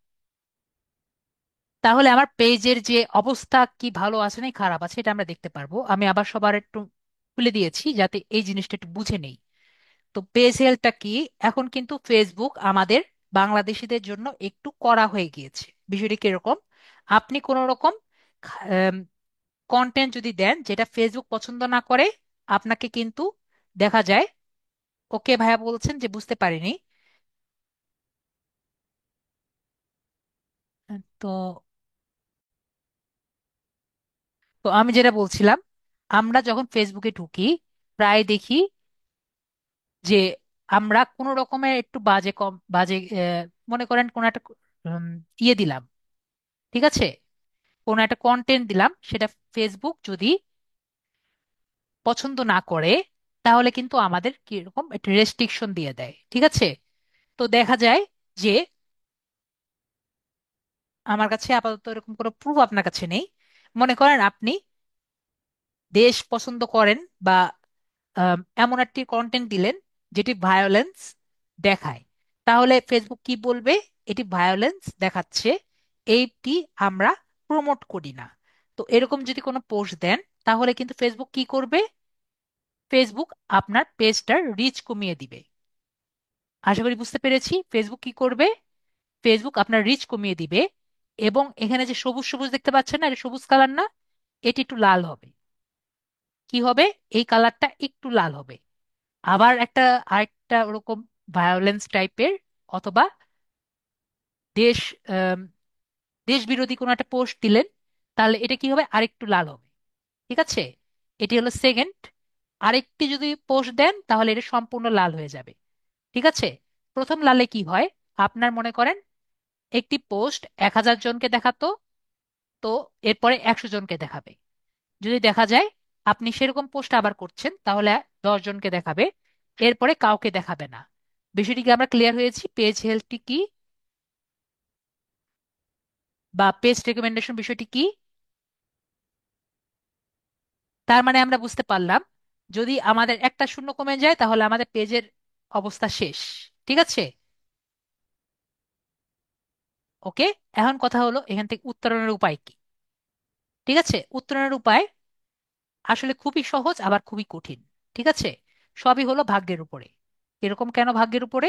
তাহলে আমার পেজের যে অবস্থা কি ভালো আছে না খারাপ আছে এটা আমরা দেখতে পারবো। আমি আবার সবার একটু খুলে দিয়েছি যাতে এই জিনিসটা একটু বুঝে নেই। তো পেজ হেলথটা কি, এখন কিন্তু ফেসবুক আমাদের বাংলাদেশিদের জন্য একটু কড়া হয়ে গিয়েছে। বিষয়টি কিরকম, আপনি কোন রকম কন্টেন্ট যদি দেন যেটা ফেসবুক পছন্দ না করে, আপনাকে কিন্তু দেখা যায়, ওকে ভাইয়া বলছেন যে বুঝতে পারিনি। তো তো আমি যেটা বলছিলাম, আমরা যখন ফেসবুকে ঢুকি প্রায় দেখি যে আমরা কোনো রকমের একটু বাজে কম বাজে মনে করেন কোন একটা উম, ইয়ে দিলাম, ঠিক আছে, কোন একটা কন্টেন্ট দিলাম, সেটা ফেসবুক যদি পছন্দ না করে, তাহলে কিন্তু আমাদের কিরকম একটা রেস্ট্রিকশন দিয়ে দেয়, ঠিক আছে। তো দেখা যায় যে আমার কাছে আপাতত এরকম কোনো প্রুফ আপনার কাছে নেই। মনে করেন আপনি দেশ পছন্দ করেন বা এমন একটি কন্টেন্ট দিলেন যেটি ভায়োলেন্স দেখায়, তাহলে ফেসবুক কি বলবে, এটি ভায়োলেন্স দেখাচ্ছে, এইটি আমরা প্রমোট করি না। তো এরকম যদি কোনো পোস্ট দেন, তাহলে কিন্তু ফেসবুক কি করবে, ফেসবুক আপনার পেজটার রিচ কমিয়ে দিবে। আশা করি বুঝতে পেরেছি ফেসবুক কি করবে। ফেসবুক আপনার রিচ কমিয়ে দিবে। এবং এখানে যে সবুজ সবুজ দেখতে পাচ্ছেন না, এটা সবুজ কালার না, এটি একটু লাল হবে। কি হবে, এই কালারটা একটু লাল হবে। আবার আরেকটা ওরকম ভায়োলেন্স টাইপের অথবা দেশ আম, দেশ বিরোধী কোনো একটা পোস্ট দিলেন, তাহলে এটা কি হবে, আরেকটু লাল হবে। ঠিক আছে, এটি হলো সেকেন্ড। আরেকটি যদি পোস্ট দেন তাহলে এটা সম্পূর্ণ লাল হয়ে যাবে। ঠিক আছে, প্রথম লালে কি হয়, আপনার মনে করেন একটি পোস্ট 1000 জনকে দেখাতো, তো এরপরে 100 জনকে দেখাবে। যদি দেখা যায় আপনি সেরকম পোস্ট আবার করছেন, তাহলে 10 জনকে দেখাবে, এরপরে কাউকে দেখাবে না। বিষয়টি কি আমরা ক্লিয়ার হয়েছি? পেজ হেলথটি কি বা পেজ রেকমেন্ডেশন বিষয়টি কি? তার মানে আমরা বুঝতে পারলাম, যদি আমাদের একটা শূন্য কমে যায় তাহলে আমাদের পেজের অবস্থা শেষ। ঠিক আছে? ওকে। এখন কথা হলো এখান থেকে উত্তরণের উপায় কি। ঠিক আছে, উত্তরণের উপায় আসলে খুবই সহজ আবার খুবই কঠিন। ঠিক আছে, সবই হলো ভাগ্যের উপরে। এরকম কেন ভাগ্যের উপরে?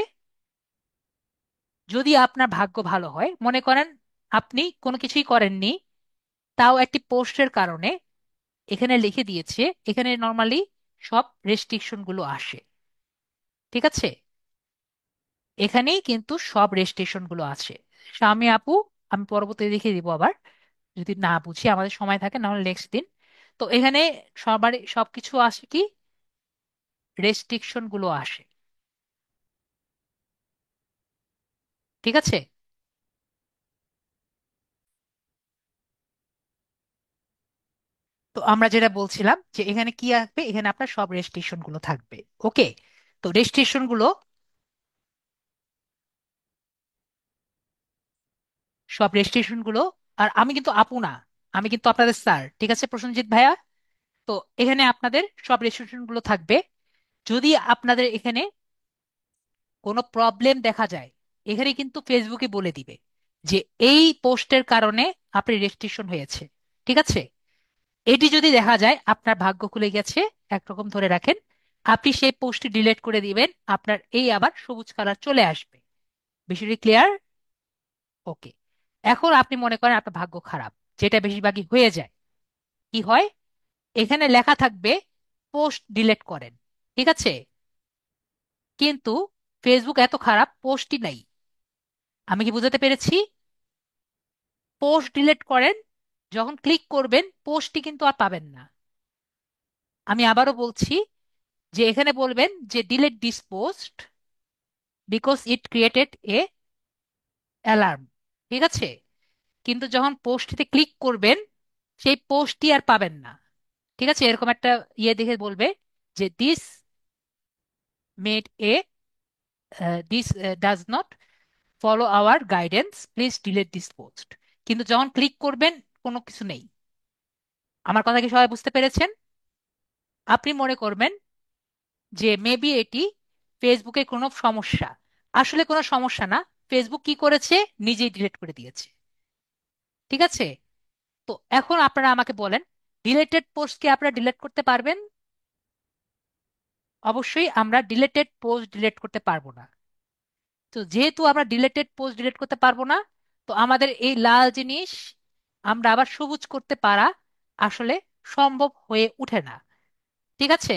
যদি আপনার ভাগ্য ভালো হয়, মনে করেন আপনি কোনো কিছুই করেননি, তাও একটি পোস্টের কারণে এখানে লিখে দিয়েছে, এখানে নর্মালি সব রেস্ট্রিকশন গুলো আসে। ঠিক আছে, এখানেই কিন্তু সব রেস্ট্রিকশন গুলো আছে। স্বামী আপু, আমি পরবর্তীতে লিখে দিব আবার, যদি না বুঝি, আমাদের সময় থাকে, না হলে নেক্সট দিন। তো এখানে সবারই সবকিছু আসে কি, রেস্ট্রিকশন গুলো আসে। ঠিক আছে, তো আমরা যেটা বলছিলাম যে এখানে কি আসবে, এখানে আপনার সব রেস্ট্রিকশন গুলো থাকবে। ওকে, তো রেস্ট্রিকশন গুলো, সব রেস্ট্রিকশন গুলো, আর আমি কিন্তু আপু না, আমি কিন্তু আপনাদের স্যার। ঠিক আছে প্রসেনজিৎ ভাইয়া? তো এখানে আপনাদের সব রেস্ট্রিকশন গুলো থাকবে। যদি আপনাদের এখানে কোনো প্রবলেম দেখা যায়, এখানে কিন্তু ফেসবুকে বলে দিবে যে এই পোস্টের কারণে আপনি রেস্ট্রিকশন হয়েছে। ঠিক আছে, এটি যদি দেখা যায় আপনার ভাগ্য খুলে গেছে, একরকম ধরে রাখেন, আপনি সেই পোস্টটি ডিলিট করে দিবেন, আপনার এই আবার সবুজ কালার চলে আসবে। বিষয়টি ক্লিয়ার? ওকে। এখন আপনি মনে করেন আপনার ভাগ্য খারাপ, যেটা বেশিরভাগই হয়ে যায়। কি হয়, এখানে লেখা থাকবে পোস্ট ডিলিট করেন। ঠিক আছে, কিন্তু ফেসবুক এত খারাপ, পোস্টই নাই। আমি কি বুঝাতে পেরেছি? পোস্ট ডিলিট করেন, যখন ক্লিক করবেন পোস্টটি কিন্তু আর পাবেন না। আমি আবারও বলছি, যে এখানে বলবেন যে delete this post because it created A alarm. ঠিক আছে, কিন্তু যখন পোস্টটিতে ক্লিক করবেন সেই পোস্টটি আর পাবেন না। ঠিক আছে, এরকম একটা ইয়ে দেখে বলবে যে this made a this does not follow our guidance, please delete this post. কিন্তু যখন ক্লিক করবেন কোনো কিছু নেই। আমার কথা কি সবাই বুঝতে পেরেছেন? আপনি মনে করবেন যে মেবি এটি ফেসবুকের কোনো সমস্যা। আসলে কোনো সমস্যা না, ফেসবুক কি করেছে, নিজেই ডিলিট করে দিয়েছে। ঠিক আছে, তো এখন আপনারা আমাকে বলেন, ডিলেটেড পোস্ট কি আপনারা ডিলিট করতে পারবেন? অবশ্যই আমরা ডিলেটেড পোস্ট ডিলিট করতে পারবো না। তো যেহেতু আমরা ডিলেটেড পোস্ট ডিলিট করতে পারবো না, তো আমাদের এই লাল জিনিস আমরা আবার সবুজ করতে পারা আসলে সম্ভব হয়ে ওঠে না। ঠিক আছে,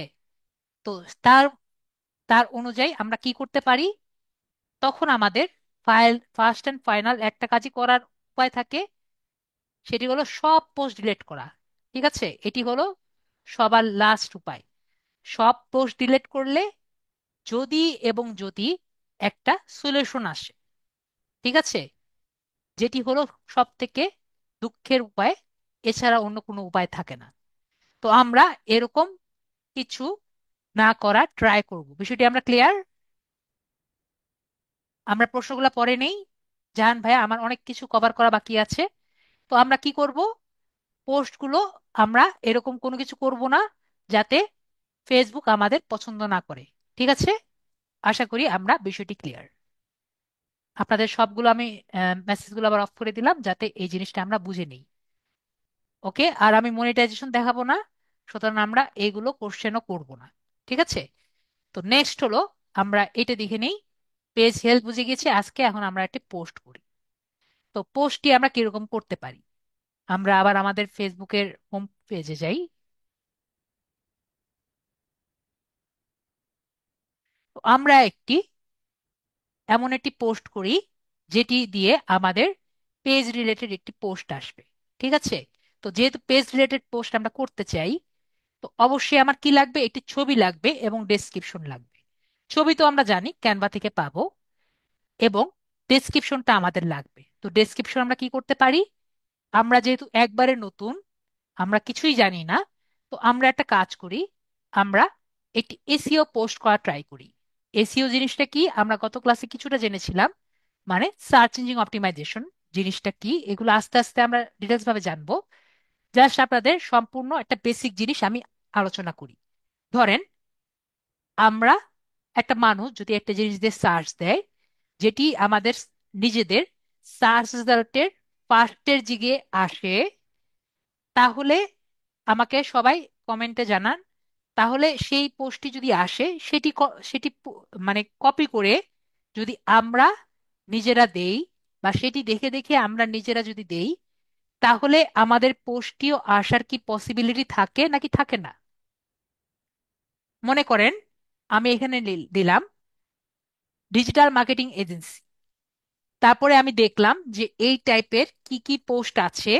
তো তার তার অনুযায়ী আমরা কি করতে পারি, তখন আমাদের ফার্স্ট এন্ড ফাইনাল একটা কাজই করার উপায় থাকে, সেটি হলো সব পোস্ট ডিলিট করা। ঠিক আছে, এটি হলো সবার লাস্ট উপায়। সব পোস্ট ডিলিট করলে যদি এবং যদি একটা সলিউশন আসে। ঠিক আছে, যেটি হলো সব থেকে দুঃখের উপায়, এছাড়া অন্য কোনো উপায় থাকে না। তো আমরা এরকম কিছু না করা ট্রাই করব। বিষয়টি আমরা ক্লিয়ার? আমরা প্রশ্নগুলো পরে নেই। জাহান ভাইয়া, আমার অনেক কিছু কভার করা বাকি আছে। তো আমরা কি করব, পোস্টগুলো আমরা এরকম কোনো কিছু করব না যাতে ফেসবুক আমাদের পছন্দ না করে। ঠিক আছে, আশা করি আমরা বিষয়টি ক্লিয়ার। আপনাদের সবগুলো আমি মেসেজগুলো আবার অফ করে দিলাম যাতে এই জিনিসটা আমরা বুঝে নিই। ওকে, আর আমি মনিটাইজেশন দেখাবো না, সুতরাং আমরা এইগুলো কোশ্চেনও করব না। ঠিক আছে, তো নেক্সট হলো আমরা এটা দেখে নিই। পেজ হেল্প বুঝে গেছি আজকে, এখন আমরা একটা পোস্ট করি। তো পোস্টটি আমরা কিরকম করতে পারি, আমরা আবার আমাদের ফেসবুকের হোম পেজে যাই। তো আমরা এমন একটি পোস্ট করি যেটি দিয়ে আমাদের পেজ রিলেটেড একটি পোস্ট আসবে। ঠিক আছে, তো যেহেতু পেজ রিলেটেড পোস্ট আমরা করতে চাই, তো অবশ্যই আমার কি লাগবে, একটি ছবি লাগবে এবং ডেসক্রিপশন লাগবে। ছবি তো আমরা জানি ক্যানভা থেকে পাবো, এবং ডেসক্রিপশনটা আমাদের লাগবে। তো ডেসক্রিপশন আমরা কি করতে পারি, আমরা যেহেতু একবারে নতুন, আমরা কিছুই জানি না, তো আমরা একটা কাজ করি, আমরা একটি এসইও পোস্ট করা ট্রাই করি। এসইও জিনিসটা কি আমরা গত ক্লাসে কিছুটা জেনেছিলাম, মানে সার্চ ইঞ্জিন অপটিমাইজেশন জিনিসটা কি, এগুলো আস্তে আস্তে আমরা ডিটেলস ভাবে জানবো। জাস্ট আপনাদের সম্পূর্ণ একটা বেসিক জিনিস আমি আলোচনা করি। ধরেন আমরা, একটা মানুষ যদি একটা জিনিস দিয়ে সার্চ দেয়, যেটি আমাদের নিজেদের সার্চ রেজাল্টের ফার্স্টের দিকে আসে, তাহলে আমাকে সবাই কমেন্টে জানান। তাহলে সেই পোস্টটি যদি আসে, মানে কপি করে যদি আমরা নিজেরা দেই, বা সেটি দেখে দেখে আমরা নিজেরা যদি দেই, তাহলে আমাদের পোস্টটিও আসার কি পসিবিলিটি থাকে নাকি থাকে না? মনে করেন আমি এখানে দিলাম ডিজিটাল মার্কেটিং এজেন্সি, তারপরে আমি দেখলাম যে এই টাইপের কি কি পোস্ট আছে,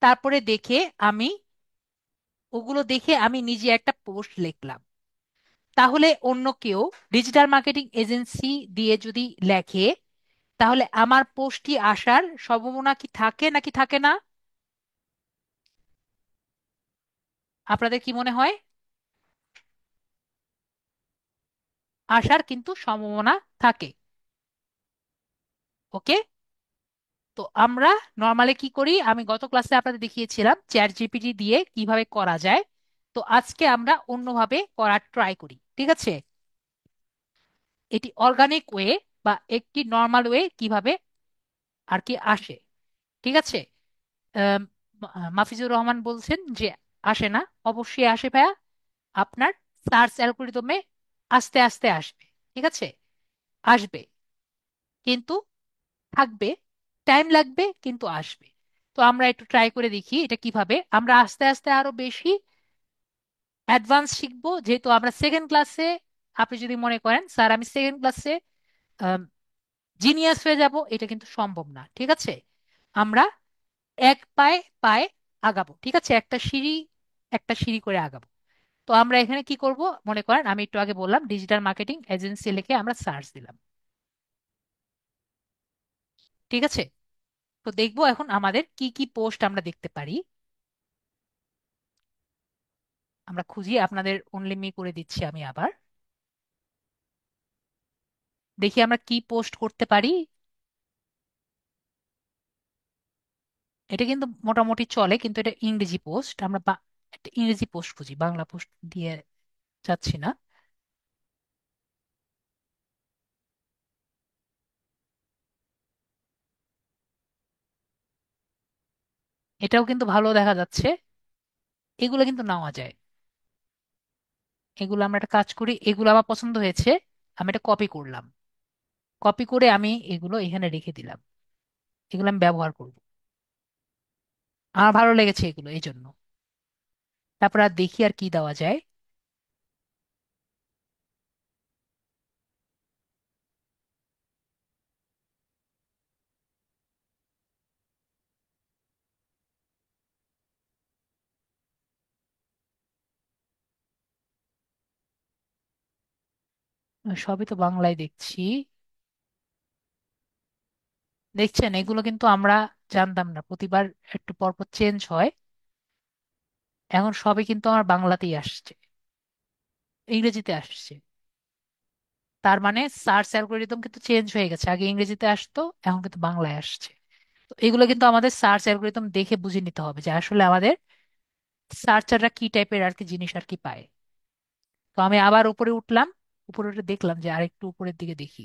তারপরে দেখে আমি ওগুলো দেখে আমি নিজে একটা পোস্ট লিখলাম। তাহলে অন্য কেউ ডিজিটাল মার্কেটিং এজেন্সি দিয়ে যদি লেখে, তাহলে আমার পোস্টটি আসার সম্ভাবনা কি থাকে নাকি থাকে না? আপনাদের কি মনে হয়? আসার কিন্তু সম্ভাবনা থাকে। ওকে। তো আমরা নর্মালি কি করি, আমি গত ক্লাসে আপনাদের দেখিয়েছিলাম চ্যাট জিপিটি দিয়ে কিভাবে করা যায়। তো আজকে আমরা অন্যভাবে করার ট্রাই করি, ঠিক আছে? এটি অর্গানিক ওয়ে বা একটি নর্মাল ওয়ে কিভাবে আর কি আসে, ঠিক আছে? আম, মাফিজুর রহমান বলছেন যে আসে না। অবশ্যই আসে ভাইয়া, আপনার সার্চ অ্যালগোরিদমে আস্তে আস্তে আসবে, ঠিক আছে? আসবে, কিন্তু থাকবে, টাইম লাগবে, কিন্তু আসবে। তো আমরা একটু ট্রাই করে দেখি এটা কিভাবে আমরা আস্তে আস্তে আরো বেশি অ্যাডভান্স শিখবো, যেহেতু আমরা সেকেন্ড ক্লাসে। আপনি যদি মনে করেন স্যার আমি সেকেন্ড ক্লাসে জিনিয়াস হয়ে যাব, এটা কিন্তু সম্ভব না, ঠিক আছে? আমরা এক পায়ে পায়ে আগাবো, ঠিক আছে? একটা সিঁড়ি একটা সিঁড়ি করে আগাবো। তো আমরা এখানে কি করব, মনে করেন আমি একটু আগে বললাম ডিজিটাল মার্কেটিং এজেন্সি লিখে আমরা সার্চ দিলাম, ঠিক আছে? তো দেখবো এখন আমাদের কি কি পোস্ট আমরা দেখতে পারি। আমরা খুঁজি, আপনাদের অনলি মি করে দিচ্ছি আমি আবার। দেখি আমরা কি পোস্ট করতে পারি। এটা কিন্তু মোটামুটি চলে, কিন্তু এটা ইংরেজি পোস্ট। আমরা একটা ইংরেজি পোস্ট খুঁজি, বাংলা পোস্ট দিয়ে যাচ্ছি না। এটাও কিন্তু ভালো দেখা যাচ্ছে। এগুলো কিন্তু নেওয়া যায়। এগুলো আমরা একটা কাজ করি, এগুলো আমার পছন্দ হয়েছে, আমি এটা কপি করলাম। কপি করে আমি এগুলো এখানে রেখে দিলাম। এগুলো আমি ব্যবহার করব, আমার ভালো লেগেছে এগুলো এই জন্য। তারপর আর দেখি আর কি দেওয়া যায়। সবই তো বাংলায় দেখছি। দেখছেন, এগুলো কিন্তু আমরা জানতাম না, প্রতিবার একটু পরপর চেঞ্জ হয়। এখন সবই কিন্তু আমার বাংলাতেই আসছে, ইংরেজিতে আসছে। তার মানে সার্চ অ্যালগোরিদম কিন্তু চেঞ্জ হয়ে গেছে, আগে ইংরেজিতে আসতো, এখন কিন্তু বাংলায় আসছে। তো এগুলো কিন্তু আমাদের সার্চ অ্যালগোরিদম দেখে বুঝে নিতে হবে যে আসলে আমাদের সার্চাররা কি টাইপের আর কি জিনিস আর কি পায়। তো আমি আবার উপরে উঠলাম, উপরে উঠে দেখলাম যে আরেকটু উপরের দিকে দেখি।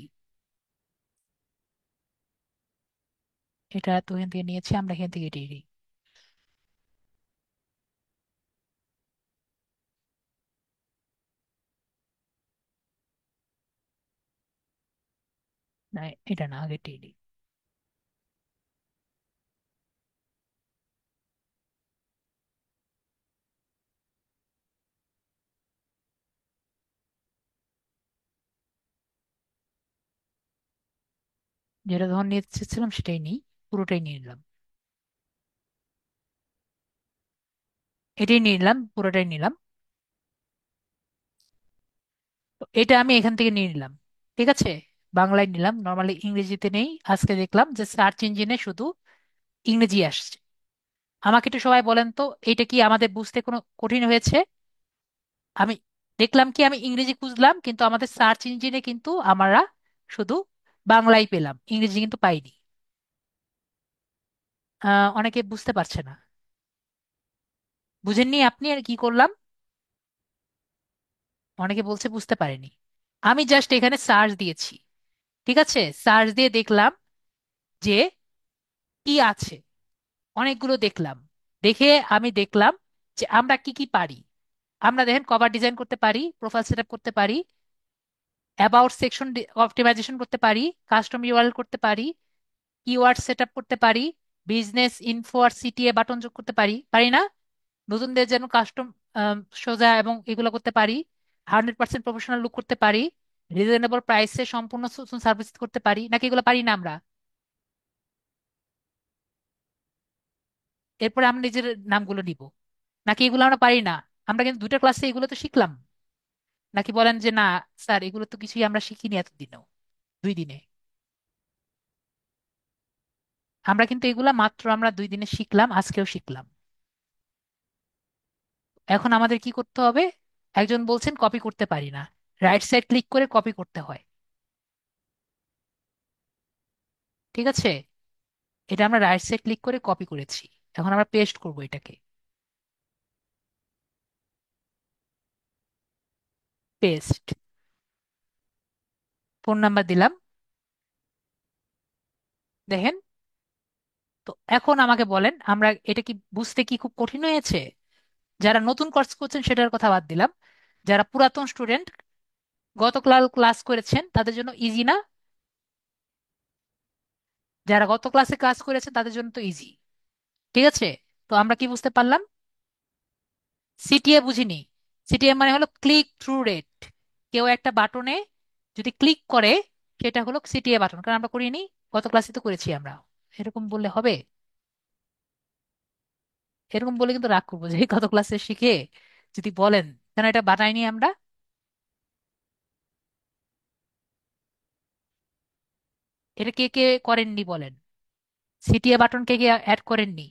এটা তো এখান থেকে নিয়েছি, আমরা এখান থেকে এটি নিই। না, এটা না, আগে এটি নিই। যেটা ধর নিয়ে এসেছিলাম সেটাই নিই, পুরোটাই নিয়ে নিলাম। এটাই নিয়ে নিলাম, পুরোটাই নিলাম। তো এটা আমি এখান থেকে নিয়ে নিলাম, ঠিক আছে? বাংলায় নিলাম, নর্মালি ইংরেজিতে নেই। আজকে দেখলাম যে সার্চ ইঞ্জিনে শুধু ইংরেজি আসছে। আমাকে একটু সবাই বলেন তো, এটা কি আমাদের বুঝতে কোনো কঠিন হয়েছে? আমি দেখলাম কি আমি ইংরেজি খুঁজলাম, কিন্তু আমাদের সার্চ ইঞ্জিনে কিন্তু আমরা শুধু বাংলাই পেলাম, ইংরেজি কিন্তু পাইনি। অনেকে বুঝতে পারছে না। বুঝেননি আপনি? আর কি করলাম? অনেকে বলছে বুঝতে পারেনি। আমি জাস্ট এখানে সার্চ দিয়েছি, ঠিক আছে, সার্চ দিয়ে দেখলাম যে কি আছে। অনেকগুলো দেখলাম। দেখে আমি দেখলাম যে আমরা কি কি পারি। আমরা দেখেন কভার ডিজাইন করতে পারি, প্রোফাইল সেট আপ করতে পারি, অ্যাবাউট সেকশন অপটিমাইজেশন করতে পারি, কাস্টম ইউআরএল করতে পারি, কিওয়ার্ড সেট আপ করতে পারি, বিজনেস ইনফো আর সিটিএ বাটন যোগ করতে পারি, পারি না? নতুনদের যেন কাস্টম সোজা এবং এগুলো করতে পারি, 100% প্রফেশনাল লুক করতে পারি, রিজনেবল প্রাইসে সম্পূর্ণ সার্ভিস করতে পারি, নাকি এগুলো পারি না আমরা? এরপরে আমরা নিজের নামগুলো নিব, নাকি এগুলো আমরা পারি না? আমরা কিন্তু দুটো ক্লাসে এগুলো তো শিখলাম। নাকি বলেন যে না স্যার, এগুলো তো কিছুই আমরা শিখিনি এতদিনেও, 2 দিনে? আমরা কিন্তু এগুলা মাত্র আমরা 2 দিনে শিখলাম, আজকেও শিখলাম। এখন আমাদের কি করতে হবে? একজন বলছেন কপি করতে পারি না, রাইট সাইড ক্লিক করে কপি করতে হয়, ঠিক আছে? এটা আমরা রাইট সাইড ক্লিক করে কপি করেছি। এখন আমরা পেস্ট করব এটাকে। পেস্ট। ফোন নাম্বার দিলাম। দেখেন। তো এখন আমাকে বলেন, আমরা এটা কি বুঝতে কি খুব কঠিন হয়েছে? যারা নতুন কোর্স করছেন সেটার কথা বাদ দিলাম, যারা পুরাতন স্টুডেন্ট, গতকাল ক্লাস করেছেন, তাদের জন্য ইজি না? যারা গত ক্লাসে ক্লাস করেছেন তাদের জন্য তো ইজি, ঠিক আছে? তো আমরা কি বুঝতে পারলাম? সিটিএ বুঝিনি। সিটিএ মানে হলো ক্লিক থ্রু রেট। কেউ একটা বাটনে যদি ক্লিক করে, সেটা হলো সিটিএ বাটন, কারণ আমরা করিনি, গত ক্লাসে তো করেছি আমরা। এরকম বললে হবে? এরকম বলে কিন্তু রাগ করবো যে গত ক্লাসে শিখে যদি বলেন কেন এটা বানাইনি আমরা। এটা কে কে করেননি বলেন? সিটিএ বাটন কে কে অ্যাড করেননি?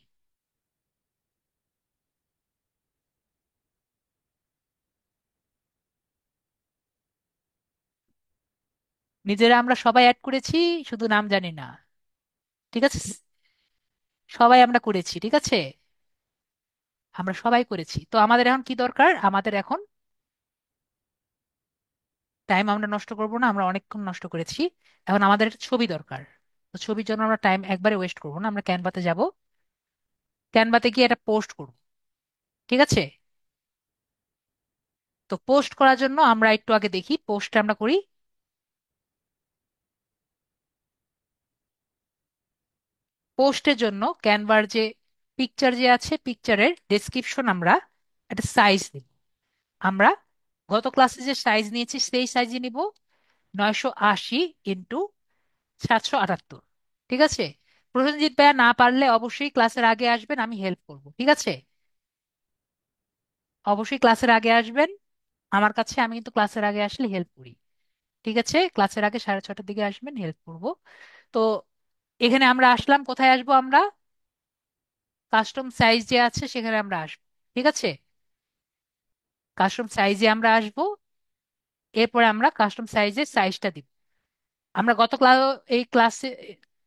নিজেরা আমরা সবাই অ্যাড করেছি, শুধু নাম জানি না, ঠিক আছে? সবাই আমরা করেছি, ঠিক আছে? আমরা সবাই করেছি। তো আমাদের এখন কি দরকার? আমাদের এখন টাইম আমরা নষ্ট করব না, আমরা অনেকক্ষণ নষ্ট করেছি। এখন আমাদের একটা ছবি দরকার। তো ছবির জন্য আমরা টাইম একবারে ওয়েস্ট করবো না, আমরা ক্যানভাতে যাব। ক্যানভাতে গিয়ে একটা পোস্ট করব, ঠিক আছে? তো পোস্ট করার জন্য আমরা একটু আগে দেখি পোস্টটা আমরা করি। পোস্টের জন্য ক্যানভার যে পিকচার যে আছে, পিকচারের ডেসক্রিপশন আমরা একটা সাইজ নিব। আমরা গত ক্লাসে যে সাইজ নিয়েছি সেই সাইজে নিব, 980 × 778, ঠিক আছে? প্রসেনজিৎ ভাইয়া না পারলে অবশ্যই ক্লাসের আগে আসবেন, আমি হেল্প করব, ঠিক আছে? অবশ্যই ক্লাসের আগে আসবেন আমার কাছে, আমি কিন্তু ক্লাসের আগে আসলে হেল্প করি, ঠিক আছে? ক্লাসের আগে 6:30টার দিকে আসবেন, হেল্প করব। তো এখানে আমরা আসলাম, কোথায় আসবো আমরা? কাস্টম সাইজ যে আছে সেখানে আমরা আসবো, ঠিক আছে? কাস্টম সাইজে আমরা আসবো। এরপরে আমরা কাস্টম সাইজের সাইজটা দিব। আমরা এই ক্লাসে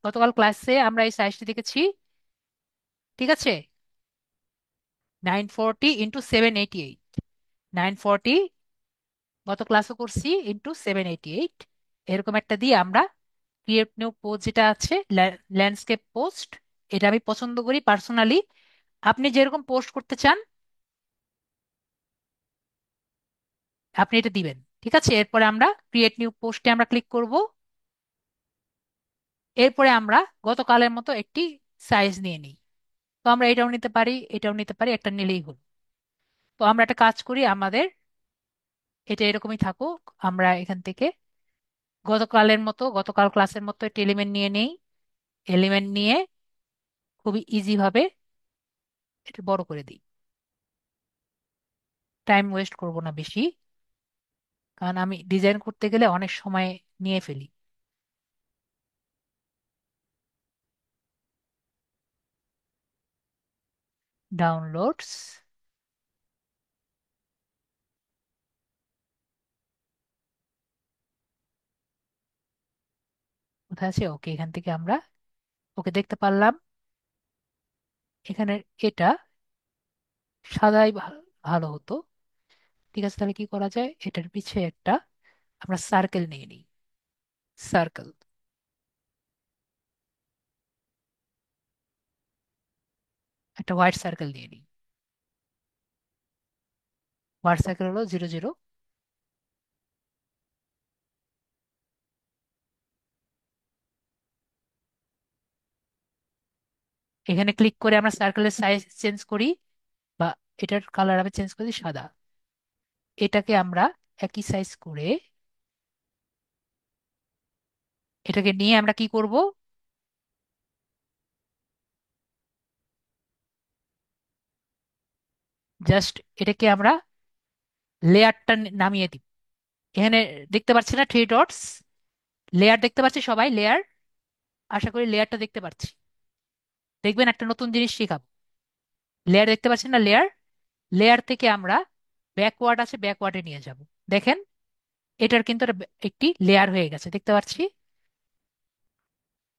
গতকাল ক্লাসে আমরা এই সাইজটা দেখেছি, ঠিক আছে? 940 × 788। 940 গত ক্লাসও করছি, × 788, এরকম একটা দিয়ে আমরা ক্রিয়েট নিউ পোস্ট যেটা আছে, ল্যান্ডস্কেপ পোস্ট, এটা আমি পছন্দ করি পার্সোনালি। আপনি যেরকম পোস্ট করতে চান আপনি এটা দিবেন, ঠিক আছে? এরপরে আমরা ক্রিয়েট নিউ পোস্টে আমরা ক্লিক করব। এরপরে আমরা গতকালের মতো একটি সাইজ নিয়ে নিই। তো আমরা এটাও নিতে পারি, এটাও নিতে পারি, একটা নিলেই হলো। তো আমরা একটা কাজ করি, আমাদের এটা এরকমই থাকুক। আমরা এখান থেকে গতকাল ক্লাসের মতো একটা এলিমেন্ট নিয়ে নেই। এলিমেন্ট নিয়ে খুবই ইজি ভাবে এটা বড় করে দিই। টাইম ওয়েস্ট করব না বেশি, কারণ আমি ডিজাইন করতে গেলে অনেক সময় নিয়ে ফেলি। ডাউনলোডস। কোথায় আছে? ওকে, এখান থেকে আমরা ওকে দেখতে পারলাম। এখানে এটা সাদাই ভালো হতো। ঠিক আছে, তাহলে কি করা যায়, এটার পিছে একটা আমরা সার্কেল নিয়ে নিই। সার্কেল, একটা হোয়াইট সার্কেল নিয়ে নিই। হোয়াইট সার্কেল হলো 0 0। এখানে ক্লিক করে আমরা সার্কেলের সাইজ চেঞ্জ করি, বা এটার কালার আমি চেঞ্জ করি সাদা। এটাকে আমরা একই সাইজ করে এটাকে নিয়ে আমরা কি করব, জাস্ট এটাকে আমরা লেয়ারটা নামিয়ে দিই। এখানে দেখতে পাচ্ছি না 3 ডটস? লেয়ার দেখতে পাচ্ছি সবাই, লেয়ার। আশা করি লেয়ারটা দেখতে পাচ্ছি। দেখবেন একটা নতুন জিনিস শেখাবো। লেয়ার দেখতে পাচ্ছেন না? লেয়ার, লেয়ার থেকে আমরা ব্যাকওয়ার্ড আছে, ব্যাকওয়ার্ডে নিয়ে যাব। দেখেন, এটার কিন্তু একটি লেয়ার হয়ে গেছে, দেখতে পাচ্ছি।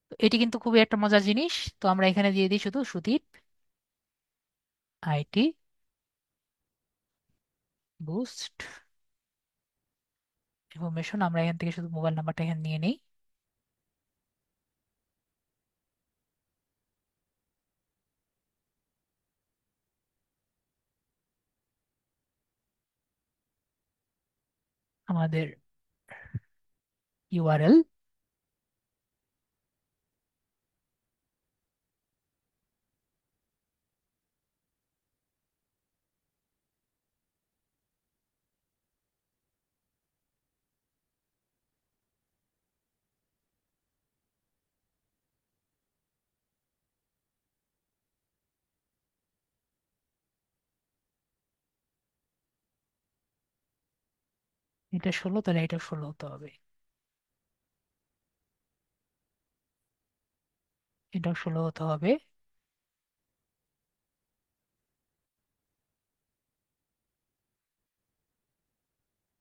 তো এটি কিন্তু খুবই একটা মজার জিনিস। তো আমরা এখানে দিয়ে দিই শুধু সুদীপ আইটি বুস্ট ইনফরমেশন। আমরা এখান থেকে শুধু মোবাইল নাম্বারটা এখানে নিয়ে নিই। আমাদের ইউআরএল, এটা 16, তাহলে এটা 16 হতে হবে। এটাও 16 হতে হবে।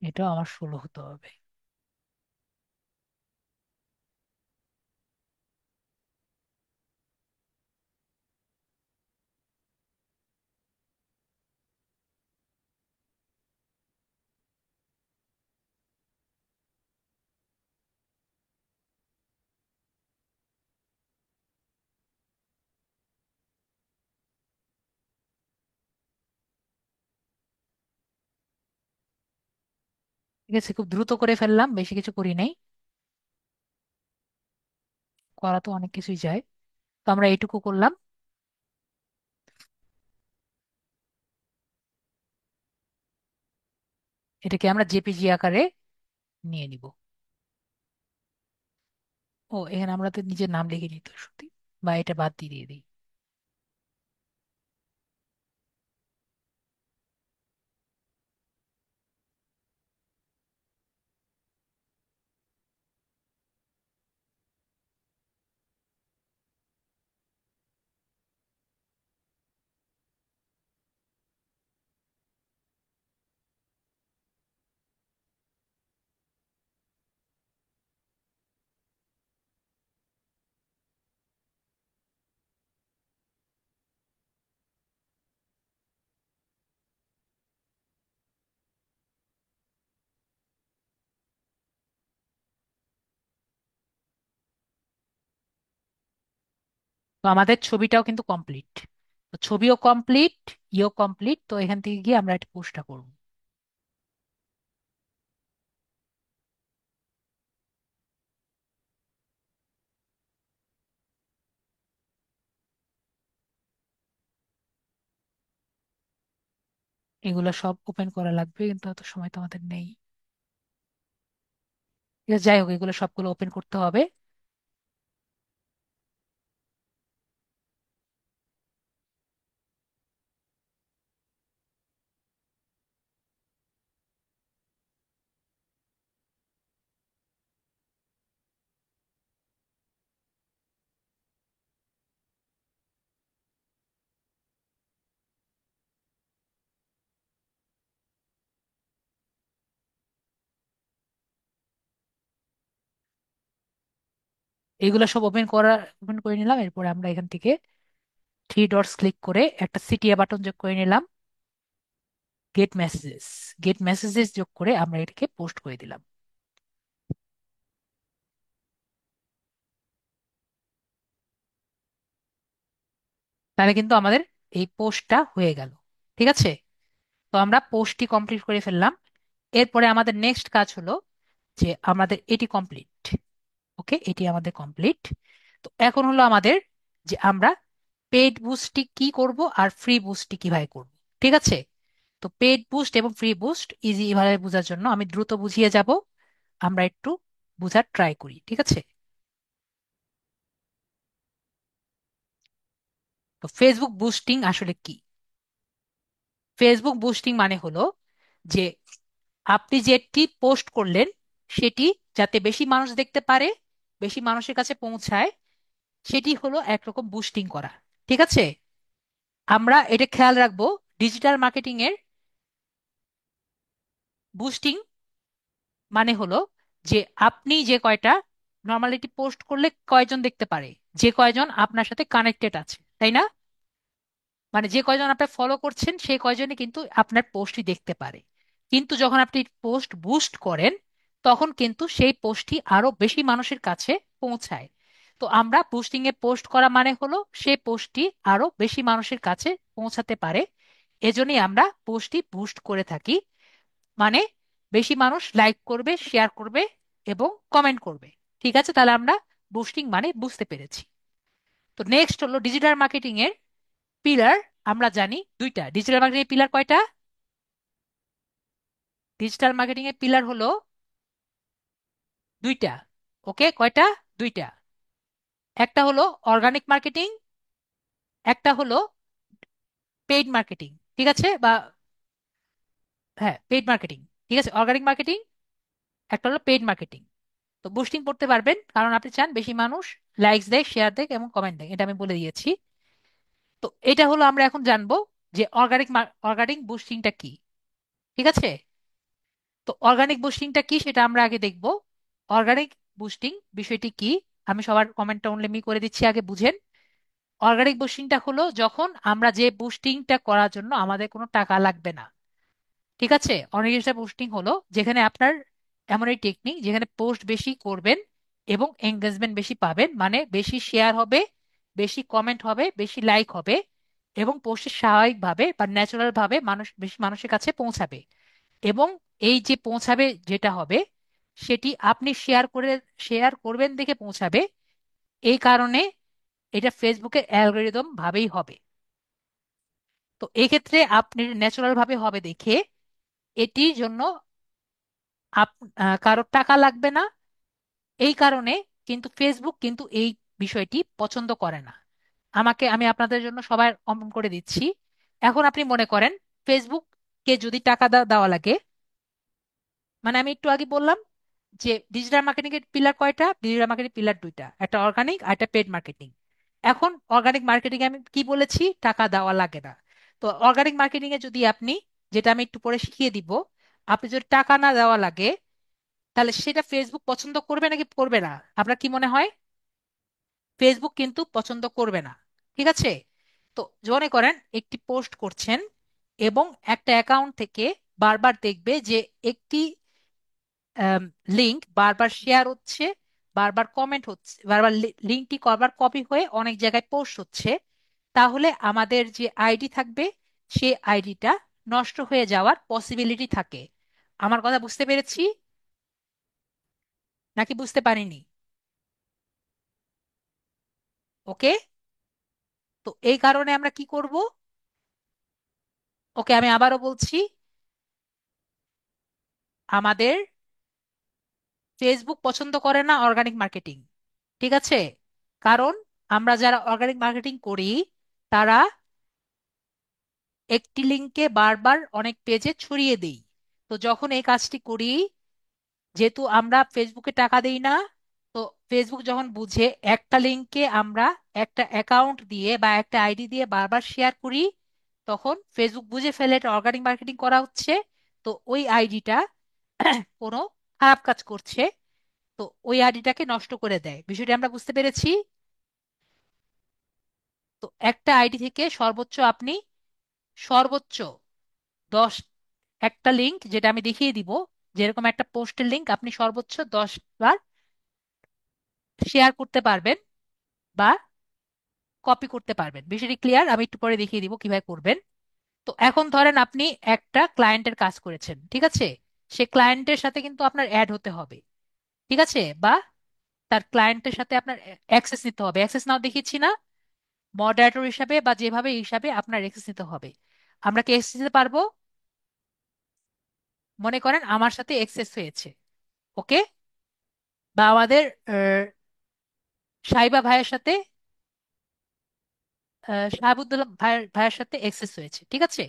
এটাও আমার 16 হতে হবে। ঠিক আছে, খুব দ্রুত করে ফেললাম, বেশি কিছু করি নাই। করা তো অনেক কিছুই যায়। তো আমরা এইটুকু করলাম। এটাকে আমরা জেপিজি আকারে নিয়ে নিব। ও, এখানে আমরা তো নিজের নাম লিখে নিতে সত্যি, বা এটা বাদ দিয়ে দিয়ে দিই। তো আমাদের ছবিটাও কিন্তু কমপ্লিট। তো ছবিও কমপ্লিট, ইও কমপ্লিট। তো এখান থেকে গিয়ে আমরা একটা পোস্টটা করব। এগুলো সব ওপেন করা লাগবে, কিন্তু অত সময় তো আমাদের নেই। ঠিক আছে, যাই হোক, এগুলো সবগুলো ওপেন করতে হবে। এগুলো সব ওপেন করে নিলাম। এরপরে আমরা এখান থেকে থ্রি ডটস ক্লিক করে একটা সিটিয়া বাটন যোগ করে নিলাম। গেট মেসেজেস, গেট মেসেজেস যোগ করে আমরা এটাকে পোস্ট করে দিলাম। তাহলে কিন্তু আমাদের এই পোস্টটা হয়ে গেল। ঠিক আছে, তো আমরা পোস্টটি কমপ্লিট করে ফেললাম। এরপরে আমাদের নেক্সট কাজ হলো যে আমাদের এটি কমপ্লিট। ওকে, এটি আমাদের কমপ্লিট। তো এখন হলো আমাদের যে আমরা পেড বুস্টটি কি করব আর ফ্রি বুস্টটি কিভাবে করব। ঠিক আছে, তো পেড বুস্ট এবং ফ্রি বুস্ট ইজি ভাবে বোঝার জন্য আমি দ্রুত বুঝিয়ে যাব। আমরা একটু বোঝার ট্রাই করি, ঠিক আছে? তো ফেসবুক বুস্টিং আসলে কি? ফেসবুক বুস্টিং মানে হলো যে আপনি যেটি পোস্ট করলেন সেটি যাতে বেশি মানুষ দেখতে পারে, বেশি মানুষের কাছে পৌঁছায়, সেটি হলো একরকম বুস্টিং করা। ঠিক আছে, আমরা এটা খেয়াল রাখবো। ডিজিটাল মার্কেটিং এর বুস্টিং মানে হলো যে আপনি যে কয়টা নর্মালিটি পোস্ট করলে কয়জন দেখতে পারে, যে কয়জন আপনার সাথে কানেক্টেড আছে, তাই না? মানে যে কয়জন আপনার ফলো করছেন সেই কয়জনই কিন্তু আপনার পোস্টটি দেখতে পারে। কিন্তু যখন আপনি পোস্ট বুস্ট করেন তখন কিন্তু সেই পোস্টটি আরো বেশি মানুষের কাছে পৌঁছায়। তো আমরা বুস্টিং এ পোস্ট করা মানে হলো সেই পোস্টটি আরো বেশি মানুষের কাছে পৌঁছাতে পারে। এজন্যই আমরা পোস্টটি বুস্ট করে থাকি। মানে বেশি মানুষ লাইক করবে, শেয়ার করবে এবং কমেন্ট করবে। ঠিক আছে, তাহলে আমরা বুস্টিং মানে বুঝতে পেরেছি। তো নেক্সট হলো ডিজিটাল মার্কেটিং এর পিলার। আমরা জানি দুইটা। ডিজিটাল মার্কেটিং এর পিলার কয়টা? ডিজিটাল মার্কেটিং এর পিলার হলো দুইটা। ওকে, কয়টা? দুইটা। একটা হলো অর্গানিক মার্কেটিং, একটা হলো পেইড মার্কেটিং। ঠিক আছে, বা হ্যাঁ, পেইড মার্কেটিং। ঠিক আছে, অর্গানিক মার্কেটিং, একটা হলো পেইড মার্কেটিং। তো বুস্টিং করতে পারবেন কারণ আপনি চান বেশি মানুষ লাইকস দেয়, শেয়ার দেয় এবং কমেন্ট দেয়, এটা আমি বলে দিয়েছি। তো এটা হলো আমরা এখন জানবো যে অর্গানিক বুস্টিংটা কি। ঠিক আছে, তো অর্গানিক বুস্টিংটা কি সেটা আমরা আগে দেখব। অর্গানিক বুস্টিং বিষয়টি কি আমি সবার কমেন্টটা উল্লেখ করে দিচ্ছি, আগে বুঝেন। অর্গানিক বুস্টিংটা হলো যখন আমরা যে বুস্টিংটা করার জন্য আমাদের কোনো টাকা লাগবে না। ঠিক আছে, অর্গানিক বুস্টিং হলো যেখানে আপনার এমন এই টেকনিক যেখানে পোস্ট বেশি করবেন এবং এঙ্গেজমেন্ট বেশি পাবেন, মানে বেশি শেয়ার হবে, বেশি কমেন্ট হবে, বেশি লাইক হবে এবং পোস্টে স্বাভাবিকভাবে বা ন্যাচারাল ভাবে মানুষ বেশি মানুষের কাছে পৌঁছাবে। এবং এই যে পৌঁছাবে যেটা হবে সেটি আপনি শেয়ার করবেন দেখে পৌঁছাবে। এই কারণে এটা ফেসবুকের অ্যালগোরিদম ভাবেই হবে। তো এই ক্ষেত্রে আপনি ন্যাচারাল ভাবে হবে দেখে এটির জন্য কারোর টাকা লাগবে না। এই কারণে কিন্তু ফেসবুক কিন্তু এই বিষয়টি পছন্দ করে না। আমি আপনাদের জন্য সবাই অমন করে দিচ্ছি। এখন আপনি মনে করেন ফেসবুককে যদি টাকা দেওয়া লাগে, মানে আমি একটু আগে বললাম যে ডিজিটাল মার্কেটিং এর পিলার কয়টা? ডিজিটাল মার্কেটিং পিলার দুইটা, একটা অর্গানিক আর একটা পেড মার্কেটিং। এখন অর্গানিক মার্কেটিং আমি কি বলেছি? টাকা দেওয়া লাগে না। তো অর্গানিক মার্কেটিং এ যদি আপনি, যেটা আমি একটু পরে শিখিয়ে দিব, আপনি যদি টাকা না দেওয়া লাগে তাহলে সেটা ফেসবুক পছন্দ করবে নাকি করবে না? আপনার কি মনে হয়? ফেসবুক কিন্তু পছন্দ করবে না। ঠিক আছে, তো মনে করেন একটি পোস্ট করছেন এবং একটা অ্যাকাউন্ট থেকে বারবার দেখবে যে একটি লিংক বারবার শেয়ার হচ্ছে, বারবার কমেন্ট হচ্ছে, বারবার লিংকটি বারবার কপি হয়ে অনেক জায়গায় পোস্ট হচ্ছে। তাহলে আমাদের যে আইডি থাকবে সেই আইডিটা নষ্ট হয়ে যাওয়ার পসিবিলিটি থাকে। আমার কথা বুঝতে পেরেছি নাকি বুঝতে পারিনি? ওকে, তো এই কারণে আমরা কি করব? ওকে, আমি আবারও বলছি, আমাদের ফেসবুক পছন্দ করে না অর্গানিক মার্কেটিং। ঠিক আছে, কারণ আমরা যারা অর্গানিক মার্কেটিং করি তারা একটি লিঙ্কে বারবার অনেক পেজে ছড়িয়ে দেই। তো যখন এই কাজটি করি, যেহেতু আমরা ফেসবুকে টাকা দেই না, তো ফেসবুক যখন বুঝে একটা লিঙ্কে আমরা একটা অ্যাকাউন্ট দিয়ে বা একটা আইডি দিয়ে বারবার শেয়ার করি, তখন ফেসবুক বুঝে ফেলে এটা অর্গানিক মার্কেটিং করা হচ্ছে। তো ওই আইডিটা কোনো খারাপ কাজ করছে। তো ওই আইডিটাকে নষ্ট করে দেয়। বিষয়টি আমরা বুঝতে পেরেছি। তো একটা আইডি থেকে সর্বোচ্চ আপনি সর্বোচ্চ 10, একটা লিংক যেটা আমি দেখিয়ে দিব, যেরকম একটা পোস্টের লিংক আপনি সর্বোচ্চ 10 বার শেয়ার করতে পারবেন বা কপি করতে পারবেন। বিষয়টি ক্লিয়ার? আমি একটু পরে দেখিয়ে দিব কিভাবে করবেন। তো এখন ধরেন আপনি একটা ক্লায়েন্টের কাজ করেছেন, ঠিক আছে? সে ক্লায়েন্টের সাথে কিন্তু আপনার অ্যাড হতে হবে, ঠিক আছে? বা তার ক্লায়েন্টের সাথে আপনার অ্যাক্সেস নিতে হবে। অ্যাক্সেস নাও দেখিয়েছি না, মডারেটর হিসাবে বা যেভাবে হিসাবে আপনার অ্যাক্সেস নিতে হবে। আমরা কি অ্যাক্সেস নিতে পারবো? মনে করেন আমার সাথে অ্যাক্সেস হয়েছে, ওকে, বা আমাদের সাইবা ভাইয়ের সাথে শাহাবুদ্দোল্লা ভাইয়ের সাথে এক্সেস হয়েছে, ঠিক আছে?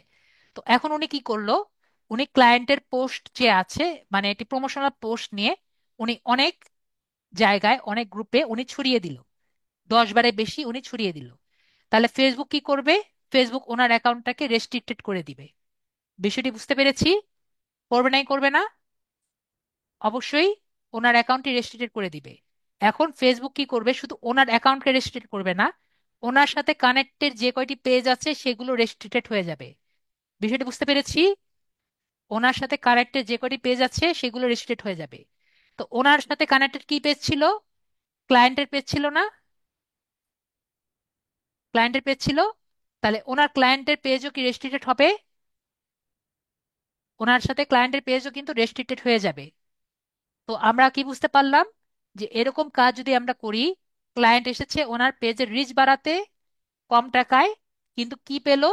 তো এখন উনি কি করলো, উনি ক্লায়েন্টের পোস্ট যে আছে, মানে এটি প্রমোশনাল পোস্ট নিয়ে উনি অনেক জায়গায় অনেক গ্রুপে উনি ছড়িয়ে দিল, 10 বারের বেশি উনি ছড়িয়ে দিল। তাহলে ফেসবুক কি করবে? ফেসবুক ওনার অ্যাকাউন্টটাকে রেস্ট্রিক্টেড করে দিবে। বিষয়টি বুঝতে পেরেছি? করবে নাই, করবে না? অবশ্যই ওনার অ্যাকাউন্টটি রেস্ট্রিক্টেড করে দিবে। এখন ফেসবুক কি করবে? শুধু ওনার অ্যাকাউন্টকে রেস্ট্রিক্টেড করবে না, ওনার সাথে কানেক্টেড যে কয়টি পেজ আছে সেগুলো রেস্ট্রিক্টেড হয়ে যাবে। বিষয়টি বুঝতে পেরেছি? ওনার সাথে কানেক্টেড যে কয়টি পেজ আছে সেগুলো রেস্ট্রিক্টেড হয়ে যাবে। তো ওনার সাথে কানেক্টেড কি পেজ ছিল? ক্লায়েন্টের পেজ ছিল না? ক্লায়েন্টের পেজ ছিল। তাহলে ওনার ক্লায়েন্টের পেজও কি রেস্ট্রিক্টেড হবে? ওনার সাথে ক্লায়েন্টের পেজও কিন্তু রেস্ট্রিক্টেড হয়ে যাবে। তো আমরা কি বুঝতে পারলাম? যে এরকম কাজ যদি আমরা করি, ক্লায়েন্ট এসেছে ওনার পেজের রিচ বাড়াতে কম টাকায়, কিন্তু কি পেলো?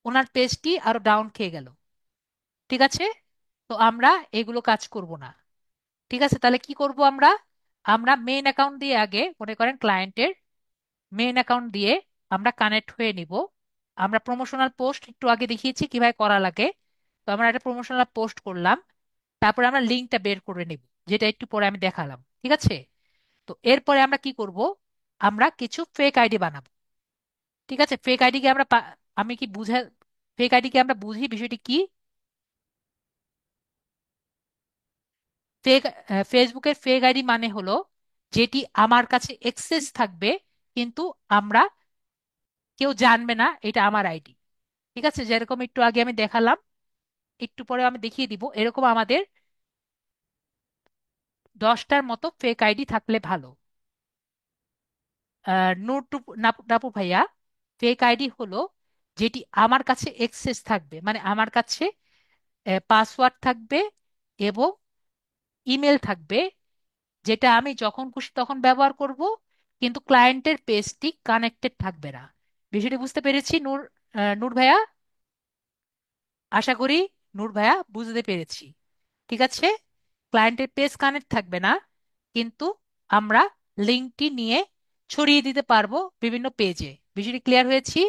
ওনার পেজটি আরো ডাউন খেয়ে গেল। ঠিক আছে? তো আমরা এগুলো কাজ করব না। ঠিক আছে, তাহলে কি করব আমরা? আমরা মেইন অ্যাকাউন্ট দিয়ে আগে মনে করেন ক্লায়েন্টের মেইন অ্যাকাউন্ট দিয়ে আমরা কানেক্ট হয়ে নিব। আমরা প্রমোশনাল পোস্ট একটু আগে দেখিয়েছি কিভাবে করা লাগে। তো আমরা একটা প্রমোশনাল পোস্ট করলাম, তারপরে আমরা লিঙ্কটা বের করে নিব, যেটা একটু পরে আমি দেখালাম, ঠিক আছে? তো এরপরে আমরা কি করব? আমরা কিছু ফেক আইডি বানাবো। ঠিক আছে, ফেক আইডি কে আমরা আমি কি বুঝা ফেক আইডি কে আমরা বুঝি বিষয়টি কি? ফেক ফেসবুকের ফেক আইডি মানে হলো যেটি আমার কাছে এক্সেস থাকবে, কিন্তু আমরা কেউ জানবে না এটা আমার আইডি। ঠিক আছে, যেরকম একটু আগে আমি দেখালাম, একটু পরে আমি দেখিয়ে দিব, এরকম আমাদের 10টার মতো ফেক আইডি থাকলে ভালো। নূর নাপু ভাইয়া, ফেক আইডি হলো যেটি আমার কাছে এক্সেস থাকবে, মানে আমার কাছে পাসওয়ার্ড থাকবে এবং ইমেল থাকবে, যেটা আমি যখন খুশি তখন ব্যবহার করব, কিন্তু ক্লায়েন্টের পেজটি কানেক্টেড থাকবে না। বিষয়টি বুঝতে পেরেছি নূর ভাইয়া? আশা করি নূর ভাইয়া বুঝতে পেরেছি। ঠিক আছে, ক্লায়েন্টের পেজ কানেক্ট থাকবে না, কিন্তু আমরা লিঙ্কটি নিয়ে ছড়িয়ে দিতে পারবো বিভিন্ন পেজে। বিষয়টি ক্লিয়ার হয়েছি?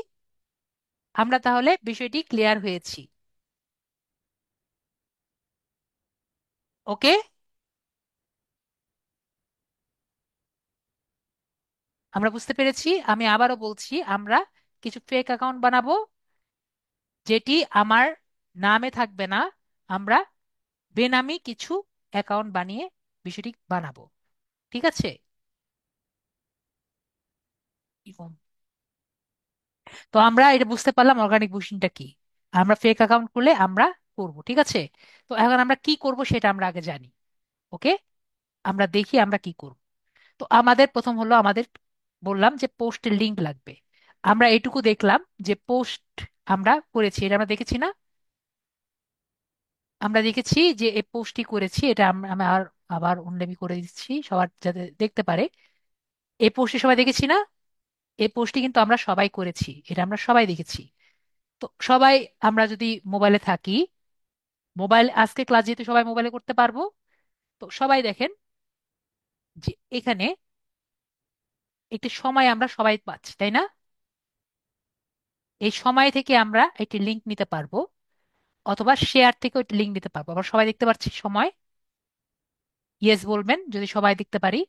আমরা তাহলে বিষয়টি ক্লিয়ার হয়েছি। ওকে, আমরা বুঝতে পেরেছি। আমি আবারও বলছি, আমরা কিছু ফেক অ্যাকাউন্ট বানাবো যেটি আমার নামে থাকবে না। আমরা বেনামি কিছু অ্যাকাউন্ট বানিয়ে বিষয়টি বানাবো। ঠিক আছে? এরকম। তো আমরা এটা বুঝতে পারলাম অর্গানিক বুস্টিংটা কি। আমরা ফেক অ্যাকাউন্ট খুলে আমরা করব, ঠিক আছে? তো এখন আমরা কি করব সেটা আমরা আগে জানি। ওকে, আমরা দেখি আমরা কি করব। তো আমাদের প্রথম হলো, আমাদের বললাম যে পোস্টের লিংক লাগবে। আমরা এটুকু দেখলাম যে পোস্ট আমরা করেছি, এটা আমরা দেখেছি না? আমরা দেখেছি যে এই পোস্টটি করেছি, এটা আমি আর আবার উল্লেখ করে দিচ্ছি সবার যাতে দেখতে পারে। এই পোস্টটি সবাই দেখেছি না? এই পোস্টটি কিন্তু আমরা সবাই করেছি, এটা আমরা সবাই দেখেছি। তো সবাই, আমরা যদি মোবাইলে থাকি, মোবাইল আজকে ক্লাস যেহেতু সবাই মোবাইলে করতে পারবো, তো সবাই দেখেন যে এখানে একটি সময় আমরা সবাই পাচ্ছি, তাই না? এই সময় থেকে আমরা একটি লিংক নিতে পারবো, অথবা শেয়ার থেকে একটি লিংক নিতে পারবো। আবার সবাই দেখতে পাচ্ছি সময়? ইয়েস বলবেন যদি সবাই দেখতে পারি।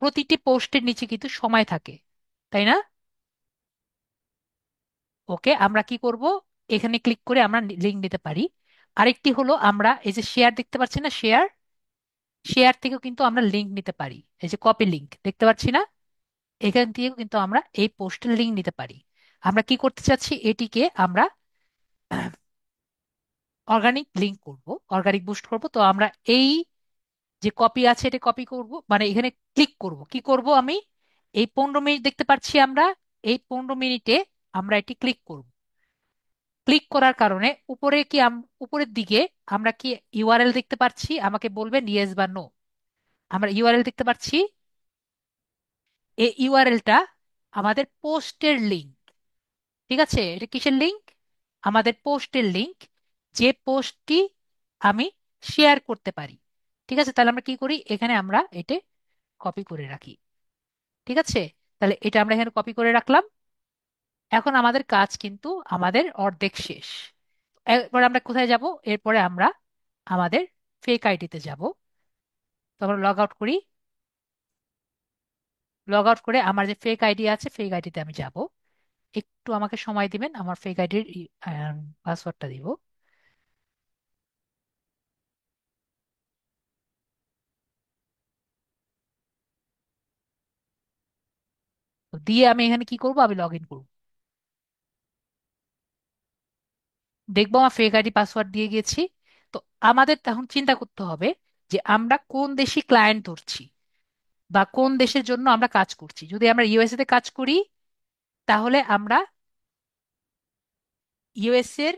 প্রতিটি পোস্টের নিচে কিন্তু সময় থাকে, তাই না? ওকে, আমরা কি করব? এখানে ক্লিক করে আমরা লিংক নিতে পারি। আরেকটি হলো, আমরা এই যে শেয়ার দেখতে পাচ্ছি না, শেয়ার, শেয়ার থেকেও কিন্তু আমরা লিঙ্ক নিতে পারি। এই যে কপি লিঙ্ক দেখতে পাচ্ছি না, এখান থেকেও কিন্তু আমরা এই পোস্টের লিঙ্ক নিতে পারি। আমরা কি করতে চাচ্ছি, এটিকে আমরা অর্গানিক লিঙ্ক করব, অর্গানিক বুস্ট করব। তো আমরা এই যে কপি আছে এটা কপি করব, মানে এখানে ক্লিক করব। কি করব আমি, এই 15 মিনিট দেখতে পাচ্ছি আমরা, এই 15 মিনিটে আমরা এটি ক্লিক করব। ক্লিক করার কারণে উপরে কি উপরের দিকে আমরা কি ইউআরএল দেখতে পাচ্ছি? আমাকে বলবেন ইয়েস বা নো। আমরা ইউআরএল দেখতে পাচ্ছি। এই ইউআরএলটা আমাদের পোস্টের লিঙ্ক। ঠিক আছে, এটা কিসের লিঙ্ক? আমাদের পোস্টের লিঙ্ক, যে পোস্টটি আমি শেয়ার করতে পারি। ঠিক আছে, তাহলে আমরা কি করি, এখানে আমরা এটা কপি করে রাখি। ঠিক আছে, তাহলে এটা আমরা এখানে কপি করে রাখলাম। এখন আমাদের কাজ কিন্তু আমাদের অর্ধেক শেষ। এরপর আমরা কোথায় যাব? এরপরে আমরা আমাদের ফেক আইডিতে যাব। তো আমরা লগ আউট করি। লগ আউট করে আমার যে ফেক আইডি আছে ফেক আইডিতে আমি যাব। একটু আমাকে সময় দিবেন, আমার ফেক আইডির পাসওয়ার্ডটা দিব। তো দিয়ে আমি এখানে কি করব, আমি লগ ইন করবো। দেখবো আমার ফেক আইডি পাসওয়ার্ড দিয়ে গেছি। তো আমাদের তখন চিন্তা করতে হবে যে আমরা কোন দেশি ক্লায়েন্ট ধরছি বা কোন দেশের জন্য আমরা কাজ করছি। যদি আমরা ইউএসএ তে কাজ করি, তাহলে আমরা ইউএস এর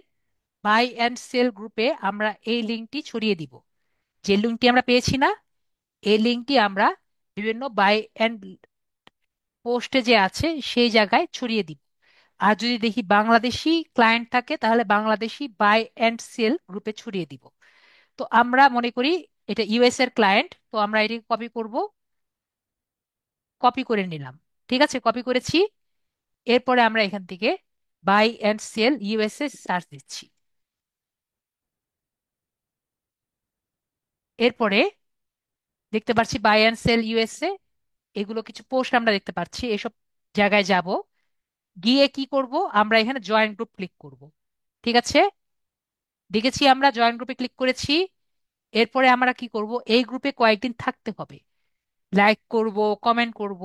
বাই অ্যান্ড সেল গ্রুপে আমরা এই লিঙ্কটি ছড়িয়ে দিব। যে লিঙ্কটি আমরা পেয়েছি না, এই লিঙ্কটি আমরা বিভিন্ন বাই অ্যান্ড পোস্টে যে আছে সেই জায়গায় ছড়িয়ে দিব। আর যদি দেখি বাংলাদেশি ক্লায়েন্ট থাকে, তাহলে বাংলাদেশি বাই অ্যান্ড সেল গ্রুপে ছড়িয়ে দিব। তো আমরা মনে করি এটা ইউএস এর ক্লায়েন্ট, তো আমরা এটি কপি করব। কপি করে নিলাম। ঠিক আছে, কপি করেছি। এরপরে আমরা এখান থেকে buy and sell USA search দিচ্ছি। এরপরে দেখতে পাচ্ছি বাই অ্যান্ড সেল ইউএসএ, এগুলো কিছু পোস্ট আমরা দেখতে পাচ্ছি। এসব জায়গায় যাব, গিয়ে কি করব, আমরা এখানে জয়েন গ্রুপ ক্লিক করব। ঠিক আছে, দেখেছি আমরা জয়েন গ্রুপে ক্লিক করেছি। এরপরে আমরা কি করব, এই গ্রুপে কয়েকদিন থাকতে হবে, লাইক করব, কমেন্ট করব।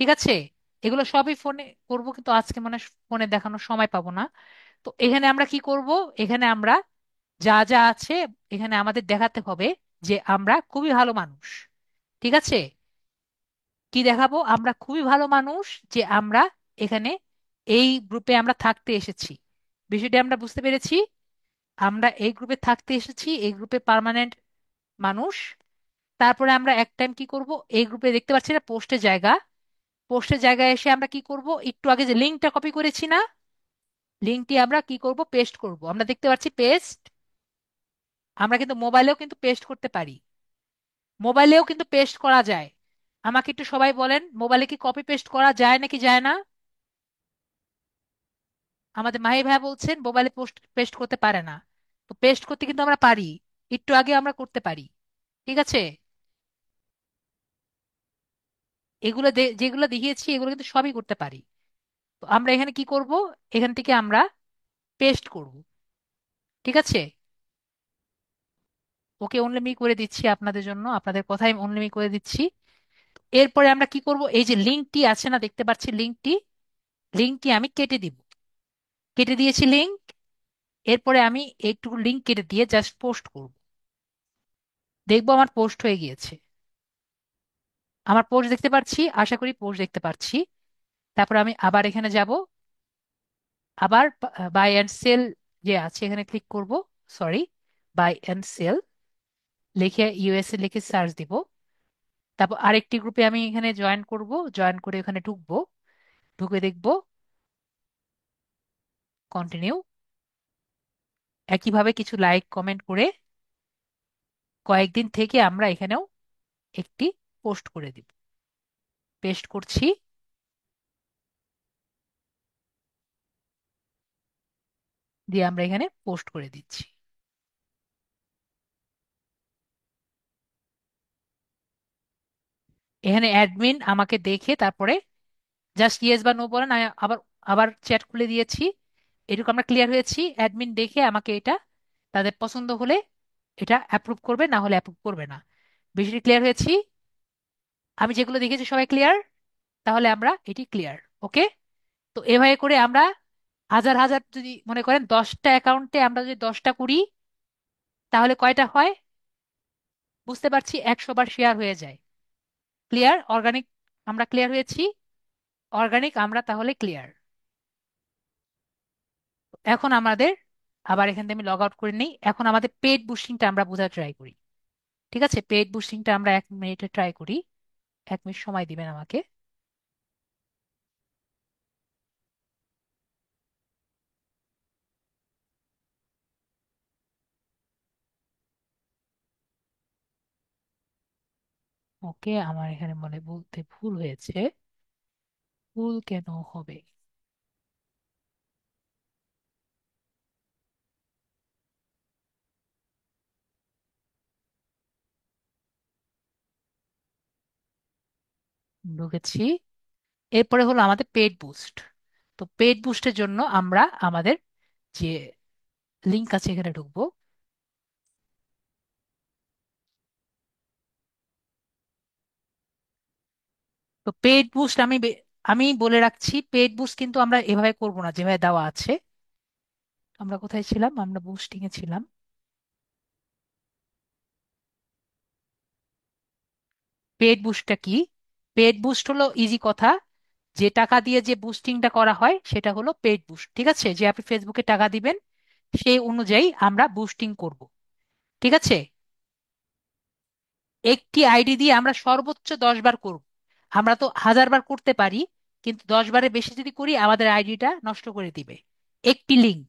ঠিক আছে, এগুলো সবই ফোনে করব, কিন্তু আজকে মানে ফোনে দেখানোর সময় পাবো না। তো এখানে আমরা কি করব, এখানে আমরা যা যা আছে এখানে আমাদের দেখাতে হবে যে আমরা খুবই ভালো মানুষ। ঠিক আছে, কি দেখাবো, আমরা খুবই ভালো মানুষ, যে আমরা এখানে এই গ্রুপে আমরা থাকতে এসেছি। বিষয়টি আমরা বুঝতে পেরেছি। আমরা এই গ্রুপে থাকতে এসেছি, এই গ্রুপে পার্মানেন্ট মানুষ। তারপরে আমরা এক টাইম কি করব, এই গ্রুপে দেখতে পাচ্ছি না পোস্টের জায়গা, পোস্টের জায়গায় এসে আমরা কি করব, একটু আগে যে লিঙ্কটা কপি করেছি না, লিঙ্কটি আমরা কি করব, পেস্ট করব। আমরা দেখতে পাচ্ছি পেস্ট। আমরা কিন্তু মোবাইলেও কিন্তু পেস্ট করতে পারি, মোবাইলেও কিন্তু পেস্ট করা যায়। আমাকে একটু সবাই বলেন, মোবাইলে কি কপি পেস্ট করা যায় নাকি যায় না? আমাদের মাহি ভাই বলছেন মোবাইলে পোস্ট পেস্ট করতে পারে না। তো পেস্ট করতে কিন্তু আমরা পারি, একটু আগে আমরা করতে পারি। ঠিক আছে, এগুলো যেগুলো দেখিয়েছি এগুলো কিন্তু সবই করতে পারি। তো আমরা এখানে কি করব, এখান থেকে আমরা পেস্ট করব। ঠিক আছে, ওকে অনলিমি করে দিচ্ছি আপনাদের জন্য, আপনাদের কথাই অনলিমি করে দিচ্ছি। এরপরে আমরা কি করব, এই যে লিঙ্কটি আছে না দেখতে পাচ্ছি লিঙ্কটি, লিঙ্কটি আমি কেটে দিব। কেটে দিয়েছি লিঙ্ক। এরপরে আমি একটু লিঙ্ক কেটে দিয়ে জাস্ট পোস্ট করব। দেখবো আমার পোস্ট হয়ে গিয়েছে। আমার পোস্ট দেখতে পাচ্ছি, আশা করি পোস্ট দেখতে পাচ্ছি। তারপর আমি আবার এখানে যাব, আবার বাই অ্যান্ড সেল যে আছে এখানে ক্লিক করব। সরি, বাই অ্যান্ড সেল লিখে ইউএসএ লিখে সার্চ দিব। তারপর আরেকটি গ্রুপে আমি এখানে জয়েন করব, জয়েন করে এখানে ঢুকবো। ঢুকে দেখব, কন্টিনিউ। একইভাবে কিছু লাইক কমেন্ট করে কয়েকদিন থেকে আমরা এখানেও একটি পোস্ট করে দিব। পেস্ট করছি, দিয়ে আমরা এখানে পোস্ট করে দিচ্ছি। এখানে অ্যাডমিন আমাকে দেখে তারপরে জাস্ট ইয়েস বা নো বলেন, আমি আবার আবার চ্যাট খুলে দিয়েছি। এটুকু আমরা ক্লিয়ার হয়েছি। অ্যাডমিন দেখে আমাকে এটা তাদের পছন্দ হলে এটা অ্যাপ্রুভ করবে, না হলে অ্যাপ্রুভ করবে না। বিষয়টি ক্লিয়ার হয়েছি? আমি যেগুলো দেখেছি সবাই ক্লিয়ার? তাহলে আমরা এটি ক্লিয়ার। ওকে। তো এভাবে করে আমরা হাজার হাজার, যদি মনে করেন 10টা অ্যাকাউন্টে আমরা যদি 10টা করি, তাহলে কয়টা হয়? বুঝতে পারছি, 100 বার শেয়ার হয়ে যায়। ক্লিয়ার? অর্গানিক আমরা ক্লিয়ার হয়েছি। অর্গানিক আমরা তাহলে ক্লিয়ার। এখন আমাদের আবার এখান থেকে আমি লগ আউট করে নিই। এখন আমাদের পেড বুস্টিংটা আমরা বোঝার ট্রাই করি। ঠিক আছে, পেড বুস্টিংটা আমরা 1 মিনিটে ট্রাই করি। 1 মিনিট সময় দিবেন আমাকে। ওকে, আমার এখানে মনে বলতে ভুল হয়েছে। ভুল কেন হবে? ঢুকেছি। এরপরে হলো আমাদের পেড বুস্ট। তো পেড বুস্টের জন্য আমরা আমাদের যে লিংক আছে এখানে ঢুকবো। তো পেড বুস্ট আমি বলে রাখছি, পেড বুস্ট কিন্তু আমরা এভাবে করব না যেভাবে দেওয়া আছে। আমরা কোথায় ছিলাম? আমরা বুস্টিং এ ছিলাম। পেড বুস্টটা কি? পেড বুস্ট হলো ইজি কথা, যে টাকা দিয়ে যে বুস্টিংটা করা হয় সেটা হলো পেড বুস্ট। ঠিক আছে, যে আপনি ফেসবুকে টাকা দিবেন সেই অনুযায়ী আমরা বুস্টিং করব। ঠিক আছে। একটি আইডি দিয়ে আমরা সর্বোচ্চ 10 বার করব। আমরা তো 1000 বার করতে পারি, কিন্তু 10 বারের বেশি যদি করি আমাদের আইডিটা নষ্ট করে দিবে। একটি লিংক।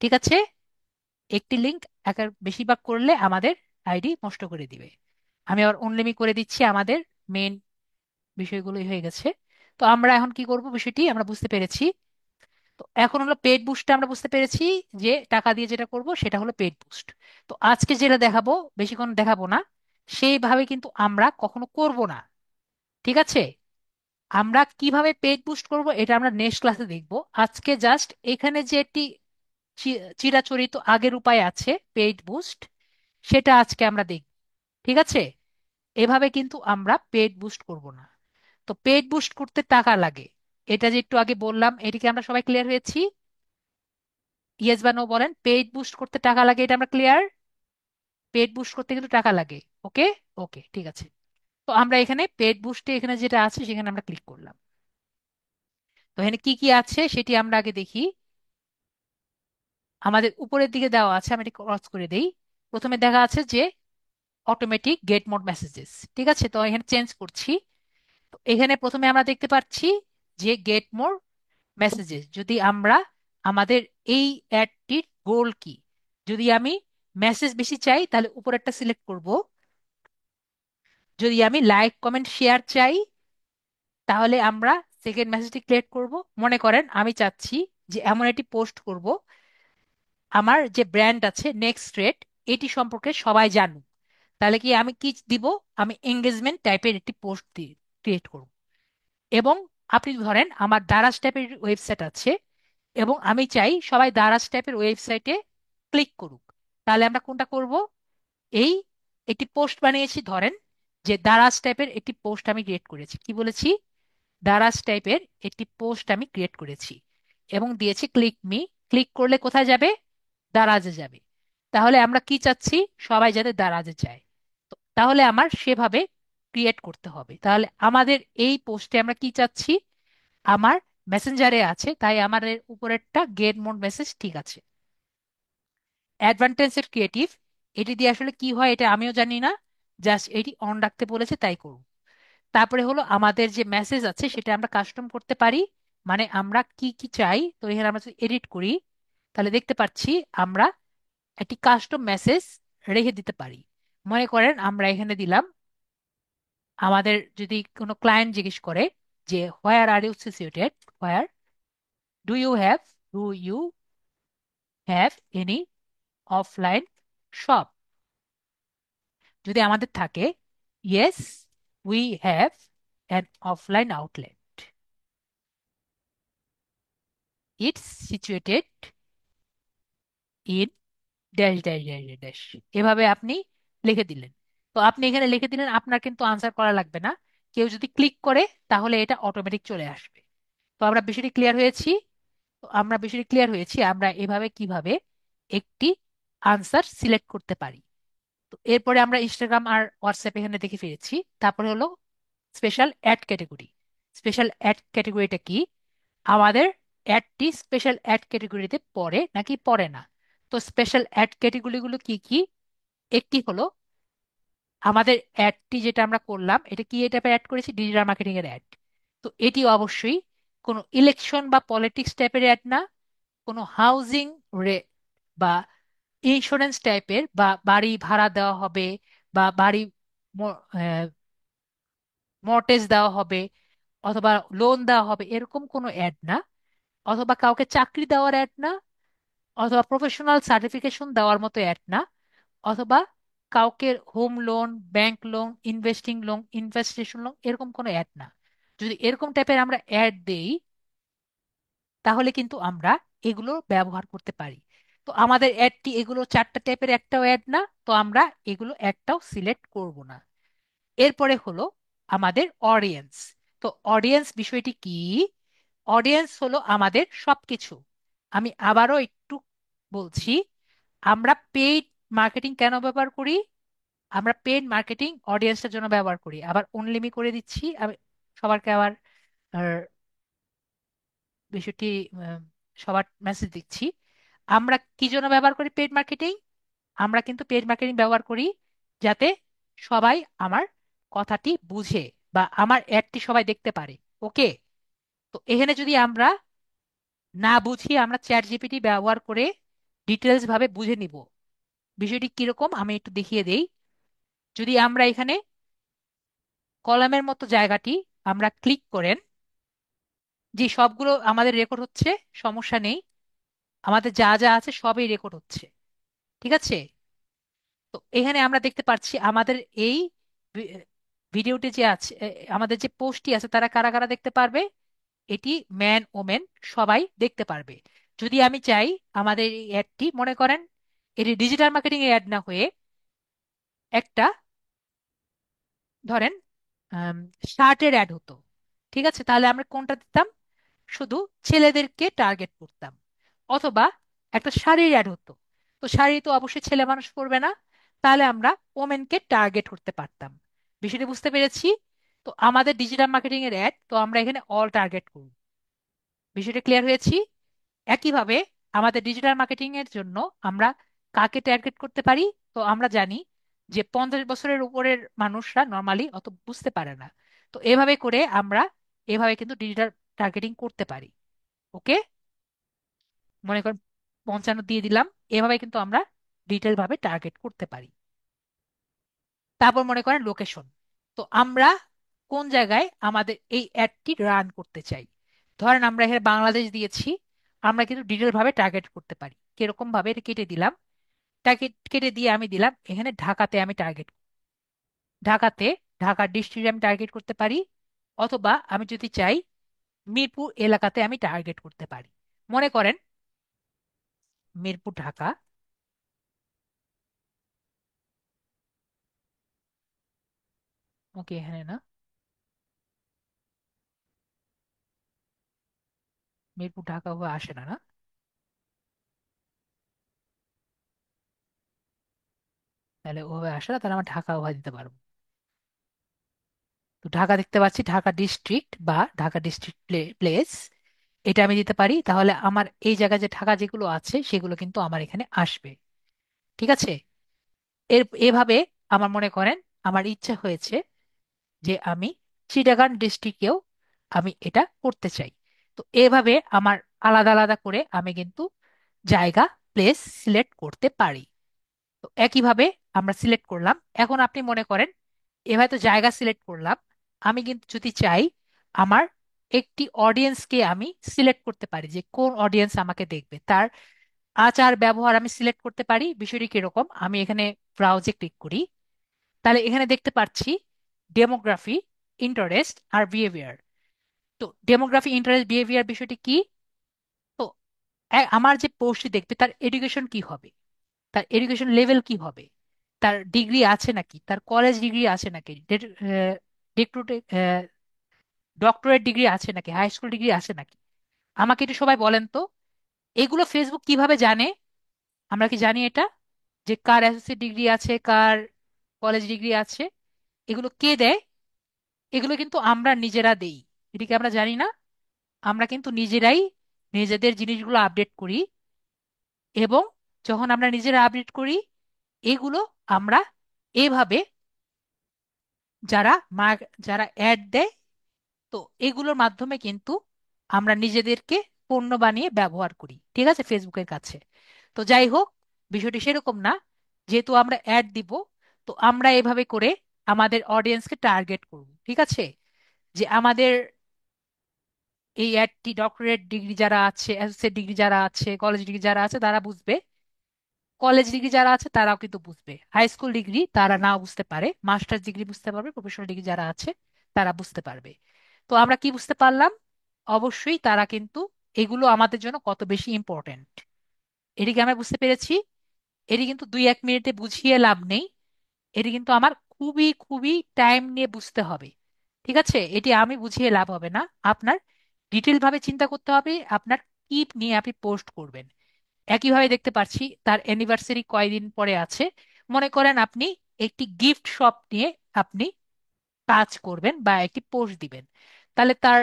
ঠিক আছে, একটি লিংক একার বেশিরভাগ করলে আমাদের আইডি নষ্ট করে দিবে। আমি আবার অনলিমি করে দিচ্ছি, আমাদের মেন বিষয়গুলোই হয়ে গেছে। তো আমরা এখন কি করব বিষয়টি আমরা বুঝতে পেরেছি। তো এখন হলো পেড বুস্টটা আমরা বুঝতে পেরেছি, যে টাকা দিয়ে যেটা করব সেটা হলো পেড বুস্ট। তো আজকে যেটা দেখাবো, বেশিক্ষণ দেখাবো না, সেইভাবে কিন্তু আমরা কখনো করব না। ঠিক আছে। আমরা কিভাবে পেড বুস্ট করব এটা আমরা নেক্সট ক্লাসে দেখব। আজকে জাস্ট এখানে যে একটি চিরাচরিত আগের উপায় আছে পেইড বুস্ট, সেটা আজকে আমরা দেখব। ঠিক আছে। এভাবে কিন্তু আমরা পেড বুস্ট করব না। তো পেড বুস্ট করতে টাকা লাগে, এটা যে একটু আগে বললাম, এটিকে আমরা সবাই ক্লিয়ার হয়েছি? ইয়েস বা নো বলেন। পেড বুস্ট করতে টাকা লাগে, এটা আমরা ক্লিয়ার? পেড বুস্ট করতে কিন্তু টাকা লাগে। ওকে। ওকে, ঠিক আছে। তো আমরা এখানে পেড বুস্টে এখানে যেটা আছে সেখানে আমরা ক্লিক করলাম। তো এখানে কি কি আছে সেটি আমরা আগে দেখি। আমাদের উপরের দিকে দেওয়া আছে, আমি এটি ক্রস করে দেই। প্রথমে দেখা আছে যে অটোমেটিক গেট মোড মেসেজেস। ঠিক আছে, তো এখানে চেঞ্জ করছি। তো এখানে প্রথমে আমরা দেখতে পাচ্ছি যে গেট মোর মেসেজেস, যদি আমরা আমাদের এই অ্যাডটির গোল কি, যদি আমি মেসেজ বেশি চাই তাহলে উপরেরটা সিলেক্ট করব। যদি আমি লাইক কমেন্ট শেয়ার চাই তাহলে আমরা সেকেন্ড মেসেজটি ক্রিয়েট করব। মনে করেন আমি চাচ্ছি যে এমন একটি পোস্ট করব, আমার যে ব্র্যান্ড আছে নেক্সট রেট, এটি সম্পর্কে সবাই জানুক। তাহলে কি আমি কি দিব? আমি এঙ্গেজমেন্ট টাইপের একটি পোস্ট ক্রিয়েট করব। এবং আপনি ধরেন আমার দারাজ টাইপের ওয়েবসাইট আছে, এবং আমি চাই সবাই দারাজ টাইপের ওয়েবসাইটে ক্লিক করুক। তাহলে আমরা কোনটা করব? এই একটি পোস্ট বানিয়েছি, ধরেন যে দারাজ টাইপের একটি পোস্ট আমি ক্রিয়েট করেছি। কি বলেছি? দারাজ টাইপের একটি পোস্ট আমি ক্রিয়েট করেছি এবং দিয়েছি ক্লিক মি। ক্লিক করলে কোথায় যাবে? দারাজে যাবে। তাহলে আমরা কি চাচ্ছি? সবাই যাতে দারাজে যায়। তো তাহলে আমার সেভাবে ক্রিয়েট করতে হবে। তাহলে আমাদের এই পোস্টে আমরা কি চাচ্ছি? আমার মেসেঞ্জারে আছে তাই আমাদের উপরেরটা গেট মোড মেসেজ ঠিক আছে। অ্যাডভান্টেজের ক্রিয়েটিভ, এটি দিয়ে আসলে কি হয় এটা আমিও জানি না, জাস্ট এটি অন রাখতে বলেছে তাই করব। তারপরে হলো আমাদের যে মেসেজ আছে সেটা আমরা কাস্টম করতে পারি। মানে আমরা কি কি চাই, তো এখানে আমরা যদি এডিট করি তাহলে দেখতে পাচ্ছি আমরা একটি কাস্টম মেসেজ রেখে দিতে পারি। মনে করেন আমরা এখানে দিলাম, আমাদের যদি কোনো ক্লায়েন্ট জিজ্ঞেস করে যে where are you situated, where do you have do you have any offline shop, যদি আমাদের থাকে yes we have an offline outlet, it's situated in dash dash dash dash, এভাবে আপনি লিখে দিলেন। তো আপনি এখানে লিখে দিলেন, আপনার কিন্তু আনসার করা লাগবে না। কেউ যদি ক্লিক করে তাহলে এটা অটোমেটিক চলে আসবে। তো আমরা বিষয়টি ক্লিয়ার হয়েছি। আমরা এভাবে কিভাবে একটি আনসার সিলেক্ট করতে পারি। তো এরপরে আমরা ইনস্টাগ্রাম আর হোয়াটসঅ্যাপ এখানে দেখে ফিরেছি। তারপরে হলো special ad category. Special ad ক্যাটাগরিটা কি? আমাদের অ্যাডটি স্পেশাল অ্যাড ক্যাটাগরিতে পড়ে নাকি পড়ে না। তো স্পেশাল অ্যাড ক্যাটাগরিগুলো কি কি? একটি হলো আমাদের অ্যাডটি যেটা আমরা করলাম, এটা কি টাইপের অ্যাড করেছি? ডিজিটাল মার্কেটিং এর অ্যাড। তো এটি অবশ্যই কোনো ইলেকশন বা পলিটিক্স টাইপের অ্যাড না, কোনো হাউজিং রে বা ইন্স্যুরেন্স টাইপের, বা বাড়ি ভাড়া দেওয়া হবে, বা বাড়ি মর্টেজ দেওয়া হবে, অথবা লোন দেওয়া হবে, এরকম কোনো অ্যাড না। অথবা কাউকে চাকরি দেওয়ার অ্যাড না, অথবা প্রফেশনাল সার্টিফিকেশন দেওয়ার মতো অ্যাড না, অথবা কাউকে home loan, bank loan, investment loan, এরকম কোনো অ্যাড না। যদি এরকম টাইপের আমরা অ্যাড দেই তাহলে কিন্তু আমরা এগুলো ব্যবহার করতে পারি। তো আমাদের অ্যাডটি এগুলো চারটা টাইপের একটাও অ্যাড না, তো আমরা এগুলো একটাও সিলেক্ট করব না। এরপরে হলো আমাদের অডিয়েন্স। তো অডিয়েন্স বিষয়টি কি? অডিয়েন্স হলো আমাদের সবকিছু। আমি আবারও একটু বলছি, আমরা পেইড মার্কেটিং কেন ব্যবহার করি? আমরা পেইড মার্কেটিং অডিয়েন্সের জন্য ব্যবহার করি। আবার অনলিমি করে দিচ্ছি আমি সবারকে আবার বিষয়টি আহ, সবার মেসেজ দিচ্ছি। আমরা কি জন্য ব্যবহার করি পেইড মার্কেটিং? আমরা কিন্তু পেইড মার্কেটিং ব্যবহার করি যাতে সবাই আমার কথাটি বুঝে বা আমার অ্যাডটি সবাই দেখতে পারে। ওকে। তো এখানে যদি আমরা না বুঝি, আমরা চ্যাট জিপিটি ব্যবহার করে ডিটেলস ভাবে বুঝে নিব। বিষয়টি কিরকম আমি একটু দেখিয়ে দেই। যদি আমরা এখানে কলামের মতো জায়গাটি আমরা ক্লিক করেন, যে সবগুলো আমাদের রেকর্ড হচ্ছে, সমস্যা নেই, আমাদের যা যা আছে সবই রেকর্ড হচ্ছে। ঠিক আছে। তো এখানে আমরা দেখতে পাচ্ছি আমাদের এই ভি- ভিডিওটি যে আছে, আমাদের যে পোস্টটি আছে, তারা কারা কারা দেখতে পারবে? এটি ম্যান ওমেন সবাই দেখতে পারবে। যদি আমি চাই আমাদের এই অ্যাডটি, মনে করেন এটি ডিজিটাল মার্কেটিং এর অ্যাড না হয়ে একটা, ধরেন শার্টের অ্যাড হতো, ঠিক আছে, তাহলে আমরা কোনটা দিতাম? শুধু ছেলেদেরকে টার্গেট করতাম। অথবা একটা শাড়ির অ্যাড হতো, তো শাড়ি তো অবশ্যই ছেলে মানুষ পরবে না, তাহলে আমরা ওমেনকে টার্গেট করতে পারতাম। বিষয়টি বুঝতে পেরেছি। তো আমাদের ডিজিটাল মার্কেটিং এর অ্যাড, তো আমরা এখানে অল টার্গেট করব। বিষয়টা ক্লিয়ার হয়েছি। একইভাবে আমাদের ডিজিটাল মার্কেটিং এর জন্য আমরা কাকে টার্গেট করতে পারি? তো আমরা জানি যে 50 বছরের উপরের মানুষরা নর্মালি অত বুঝতে পারে না। তো এভাবে করে আমরা এভাবে কিন্তু ডিজিটাল টার্গেটিং করতে পারি। ওকে। মনে করেন 55 দিয়ে দিলাম। এভাবে কিন্তু আমরা ডিটেল ভাবে টার্গেট করতে পারি। তারপর মনে করেন লোকেশন। তো আমরা কোন জায়গায় আমাদের এই অ্যাডটি রান করতে চাই। ধরেন আমরা এখানে বাংলাদেশ দিয়েছি, আমরা কিন্তু ডিটেল ভাবে টার্গেট করতে পারি। কিরকম ভাবে? এটা কেটে দিলাম, কেটে দিয়ে আমি দিলাম এখানে ঢাকাতে আমি টার্গেট। ঢাকাতে, ঢাকা ডিস্ট্রিক্টে আমি টার্গেট করতে পারি। অথবা আমি যদি চাই মিরপুর এলাকাতে আমি টার্গেট করতে পারি। মনে করেন মিরপুর ঢাকা। ওকে, এখানে না, মিরপুর ঢাকা হয়ে আসে না, না? তাহলে ওভাবে আসে না, তাহলে আমরা ঢাকা ওভাবে দিতে পারবো। তো ঢাকা দেখতে পাচ্ছি, ঢাকা ডিস্ট্রিক্ট বা ঢাকা ডিস্ট্রিক্ট প্লেস, এটা আমি দিতে পারি। তাহলে আমার এই জায়গায় যে ঢাকা যেগুলো আছে সেগুলো কিন্তু আমার এখানে আসবে। ঠিক আছে। এভাবে আমার মনে করেন আমার ইচ্ছা হয়েছে যে আমি চিটাগাং ডিস্ট্রিক্টেও আমি এটা করতে চাই। তো এভাবে আমার আলাদা আলাদা করে আমি কিন্তু জায়গা, প্লেস সিলেক্ট করতে পারি। তো একইভাবে আমরা সিলেক্ট করলাম। এখন আপনি মনে করেন এভাবে তো জায়গা সিলেক্ট করলাম, আমি কিন্তু যদি চাই আমার একটি অডিয়েন্সকে আমি সিলেক্ট করতে পারি, যে কোন অডিয়েন্স আমাকে দেখবে, তার আচার ব্যবহার আমি সিলেক্ট করতে পারি। বিষয়টি কিরকম? আমি এখানে ব্রাউজে ক্লিক করি, তাহলে এখানে দেখতে পাচ্ছি ডেমোগ্রাফি, ইন্টারেস্ট আর বিহেভিয়ার। তো ডেমোগ্রাফি, ইন্টারেস্ট, বিহেভিয়ার বিষয়টি কি? তো আমার যে পোস্টটি দেখবে তার এডুকেশন কি হবে, তার এডুকেশন লেভেল কি হবে, তার ডিগ্রি আছে নাকি, তার কলেজ ডিগ্রি আছে নাকি, ডক্টরেট ডিগ্রি আছে নাকি, হাই স্কুল ডিগ্রি আছে নাকি। আমাকে একটু সবাই বলেন তো, এগুলো ফেসবুক কিভাবে জানে? আমরা কি জানি এটা, যে কার অ্যাসোসিয়েট ডিগ্রি আছে, কার কলেজ ডিগ্রি আছে? এগুলো কে দেয়? এগুলো কিন্তু আমরা নিজেরা দেই। এটা কি আমরা জানি না? আমরা কিন্তু নিজেরাই নিজেদের জিনিসগুলো আপডেট করি, এবং যখন আমরা নিজেরা আপডেট করি এগুলো আমরা এভাবে, যারা যারা অ্যাড দেয়, তো এগুলোর মাধ্যমে কিন্তু আমরা নিজেদেরকে পণ্য বানিয়ে ব্যবহার করি, ঠিক আছে, ফেসবুকের কাছে। তো যাই হোক, বিষয়টি সেরকম না। যেহেতু আমরা অ্যাড দিব, তো আমরা এভাবে করে আমাদের অডিয়েন্সকে টার্গেট করব, ঠিক আছে। যে আমাদের এই অ্যাডটি ডক্টরেট ডিগ্রি যারা আছে, অ্যাসোসিয়েট ডিগ্রি যারা আছে, কলেজ ডিগ্রি যারা আছে তারা বুঝবে, কলেজ ডিগ্রি যারা আছে তারাও কিন্তু বুঝবে, হাই স্কুল ডিগ্রি তারা নাও বুঝতে পারে, মাস্টার্স ডিগ্রি বুঝতে পারবে, প্রফেশনাল ডিগ্রি যারা আছে তারা বুঝতে পারবে। তো আমরা কি বুঝতে পারলাম? অবশ্যই তারা কিন্তু এগুলো আমাদের জন্য কত বেশি ইম্পর্টেন্ট, এটিকে আমরা বুঝতে পেরেছি। এটি কিন্তু 2-1 মিনিটে বুঝিয়ে লাভ নেই, এটি কিন্তু আমার খুবই খুবই টাইম নিয়ে বুঝতে হবে, ঠিক আছে। এটি আমি বুঝিয়ে লাভ হবে না, আপনার ডিটেল ভাবে চিন্তা করতে হবে আপনার কি নিয়ে আপনি পোস্ট করবেন। একইভাবে দেখতে পাচ্ছি তার অ্যানিভার্সারি কয়দিন পরে আছে। মনে করেন আপনি একটি গিফট শপ নিয়ে আপনি কাজ করবেন বা একটি পোস্ট দিবেন, তাহলে তার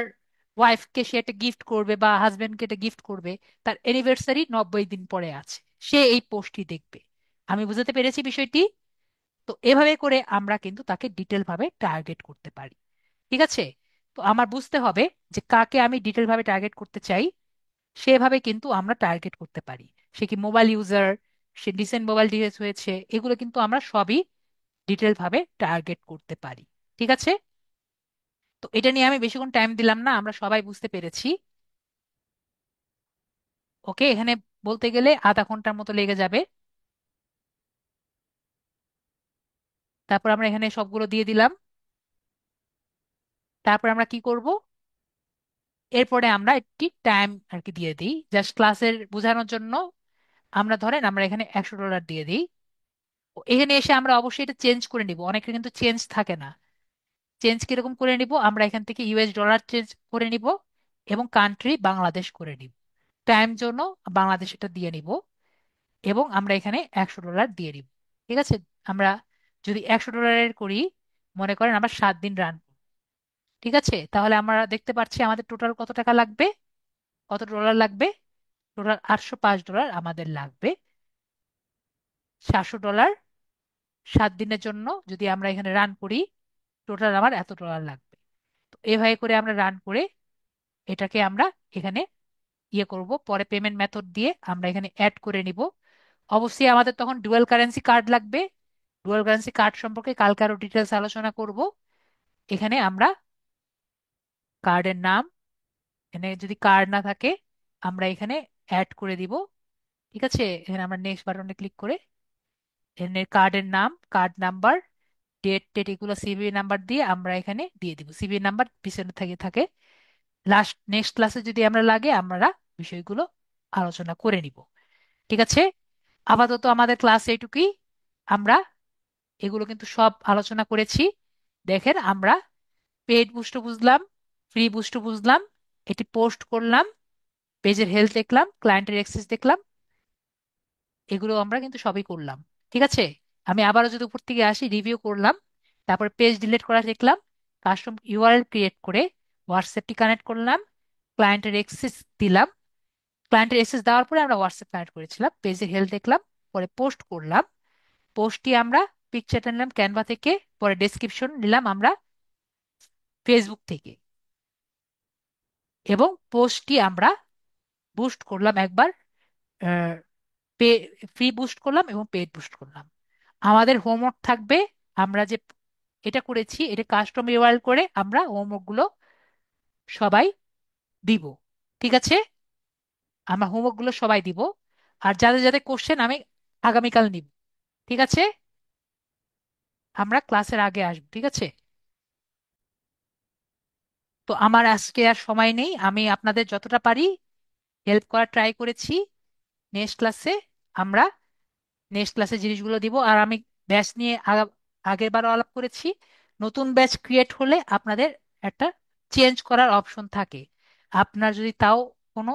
ওয়াইফকে সে একটা গিফট করবে বা হাজবেন্ডকে একটা গিফট করবে, তার অ্যানিভার্সারি 90 দিন পরে আছে, সে এই পোস্টটি দেখবে। আমি বুঝতে পেরেছি বিষয়টি। তো এভাবে করে আমরা কিন্তু তাকে ডিটেল ভাবে টার্গেট করতে পারি, ঠিক আছে। তো আমার বুঝতে হবে যে কাকে আমি ডিটেল ভাবে টার্গেট করতে চাই, সেভাবে কিন্তু আমরা টার্গেট করতে পারি। সে কি মোবাইল ইউজার, সে রিসেন্ট মোবাইল ডিভাইস হয়েছে, এগুলো কিন্তু আমরা সবই ডিটেল ভাবে টার্গেট করতে পারি, ঠিক আছে। তো এটা নিয়ে আমি বেশিক্ষণ টাইম দিলাম না, আমরা সবাই বুঝতে পেরেছি। ওকে, এখানে বলতে গেলে আধা ঘন্টার মতো লেগে যাবে। তারপর আমরা এখানে সবগুলো দিয়ে দিলাম। তারপর আমরা কি করব? এরপরে আমরা একটি টাইম আর কি দিয়ে দিই, জাস্ট ক্লাসের বোঝানোর জন্য। আমরা ধরেন আমরা এখানে $100 দিয়ে দিই। এখানে এসে আমরা অবশ্যই এটা চেঞ্জ করে নিব, অনেকের কিন্তু চেঞ্জ থাকে না। চেঞ্জ কিরকম করে নিব? আমরা এখান থেকে US ডলার চেঞ্জ করে নিব, এবং কান্ট্রি বাংলাদেশ করে নিব, টাইম জন্য বাংলাদেশ এটা দিয়ে নিব, এবং আমরা এখানে $100 দিয়ে নিব, ঠিক আছে। আমরা যদি $100 করি, মনে করেন আমরা 7 দিন রান, ঠিক আছে, তাহলে আমরা দেখতে পাচ্ছি আমাদের টোটাল কত টাকা লাগবে, কত ডলার লাগবে। টোটাল $805 আমাদের লাগবে। $700 7 দিনের জন্য যদি আমরা এখানে রান করি, টোটাল আমার এত ডলার লাগবে। তো এভাবে করে আমরা রান করে এটাকে আমরা এখানে ইয়ে করব, পরে পেমেন্ট মেথড দিয়ে আমরা এখানে অ্যাড করে নিব। অবশ্যই আমাদের তখন ডুয়াল কারেন্সি কার্ড লাগবে। ডুয়াল কারেন্সি কার্ড সম্পর্কে কালকে আরো ডিটেলস আলোচনা করব। এখানে আমরা কার্ডের নাম, এখানে যদি কার্ড না থাকে আমরা এখানে অ্যাড করে দিব, ঠিক আছে। এখানে আমরা নেক্সট বাটনে ক্লিক করে এখানে কার্ডের নাম, কার্ড নাম্বার, ডেট টেট এগুলো সিভিভি নাম্বার দিয়ে আমরা এখানে দিয়ে দিব, সিভিভি নাম্বার পিছনে থাকে থাকে। লাস্ট নেক্সট ক্লাসে যদি আমরা লাগে আমরা বিষয়গুলো আলোচনা করে নিব, ঠিক আছে। আপাতত আমাদের ক্লাস এইটুকুই। আমরা এগুলো কিন্তু সব আলোচনা করেছি। দেখেন আমরা পেইড বুস্ট বুঝলাম, ফ্রি বুস্ট বুঝলাম, এটি পোস্ট করলাম, পেজের হেলথ দেখলাম, ক্লায়েন্টের অ্যাক্সেস দেখলাম, এগুলো আমরা কিন্তু সবই করলাম, ঠিক আছে। আমি আবারও যদি উপর থেকে আসি, রিভিউ করলাম, তারপর পেজ ডিলিট করা দেখলাম, কাস্টম ইউআরএল ক্রিয়েট করে হোয়াটসঅ্যাপটি কানেক্ট করলাম, ক্লায়েন্টের অ্যাক্সেস দিলাম, ক্লায়েন্টের অ্যাক্সেস দেওয়ার পরে আমরা হোয়াটসঅ্যাপ কানেক্ট করেছিলাম, পেজের হেলথ দেখলাম, পরে পোস্ট করলাম, পোস্টটি আমরা পিকচারটা নিলাম ক্যানভা থেকে, পরে ডেসক্রিপশন নিলাম আমরা ফেসবুক থেকে, এবং পোস্টটি আমরা বুস্ট করলাম একবার, পে ফ্রি বুস্ট করলাম এবং পেড বুস্ট করলাম। আমাদের হোমওয়ার্ক থাকবে, আমরা যে এটা করেছি এটা কাস্টম ইউআরএল করে আমরা হোমওয়ার্ক গুলো সবাই দিব, ঠিক আছে। আমরা হোমওয়ার্ক গুলো সবাই দিব, আর যাদের যাদের কোশ্চেন আমি আগামীকাল নিব, ঠিক আছে। আমরা ক্লাসের আগে আসবো, ঠিক আছে। তো আমার আজকে আর সময় নেই, আমি আপনাদের যতটা পারি হেল্প করার ট্রাই করেছি। নেক্সট ক্লাসে আমরা নেক্সট ক্লাসে জিনিসগুলো দিব। আর আমি ব্যাচ নিয়ে আগের বারও আলাপ করেছি। নতুন ব্যাচ ক্রিয়েট হলে আপনাদের একটা চেঞ্জ করার অপশন থাকে। আপনার যদি তাও কোনো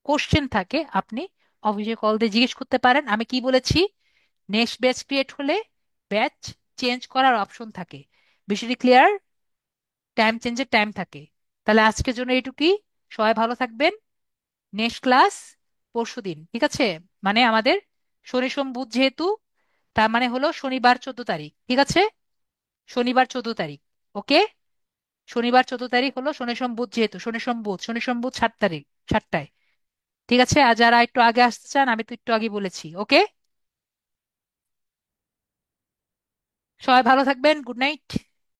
কোশ্চেন থাকে, আপনি অফিসে কল দিয়ে জিজ্ঞেস করতে পারেন। আমি কি বলেছি? নেক্সট ব্যাচ ক্রিয়েট হলে ব্যাচ চেঞ্জ করার অপশন থাকে। বিষয়টি ক্লিয়ার? টাইম চেঞ্জের টাইম থাকে। তাহলে আজকের জন্য এইটুকুই। সবাই ভালো থাকবেন। নেক্সট ক্লাস পরশুদিন, ঠিক আছে? মানে আমাদের শনি সোম বুধ যেহেতু, তার মানে হলো শনিবার 14 তারিখ, ঠিক আছে? শনিবার 14 তারিখ। ওকে। শনিবার 14 তারিখ হলো শনি সোম বুধ, যেহেতু শনি সোম বুধ, শনি সোম বুধ 7 তারিখ, 7টায়। ঠিক আছে? আর যারা একটু আগে আসতে চান, আমি তো একটু আগে বলেছি। ওকে। সবাই ভালো থাকবেন। Good night.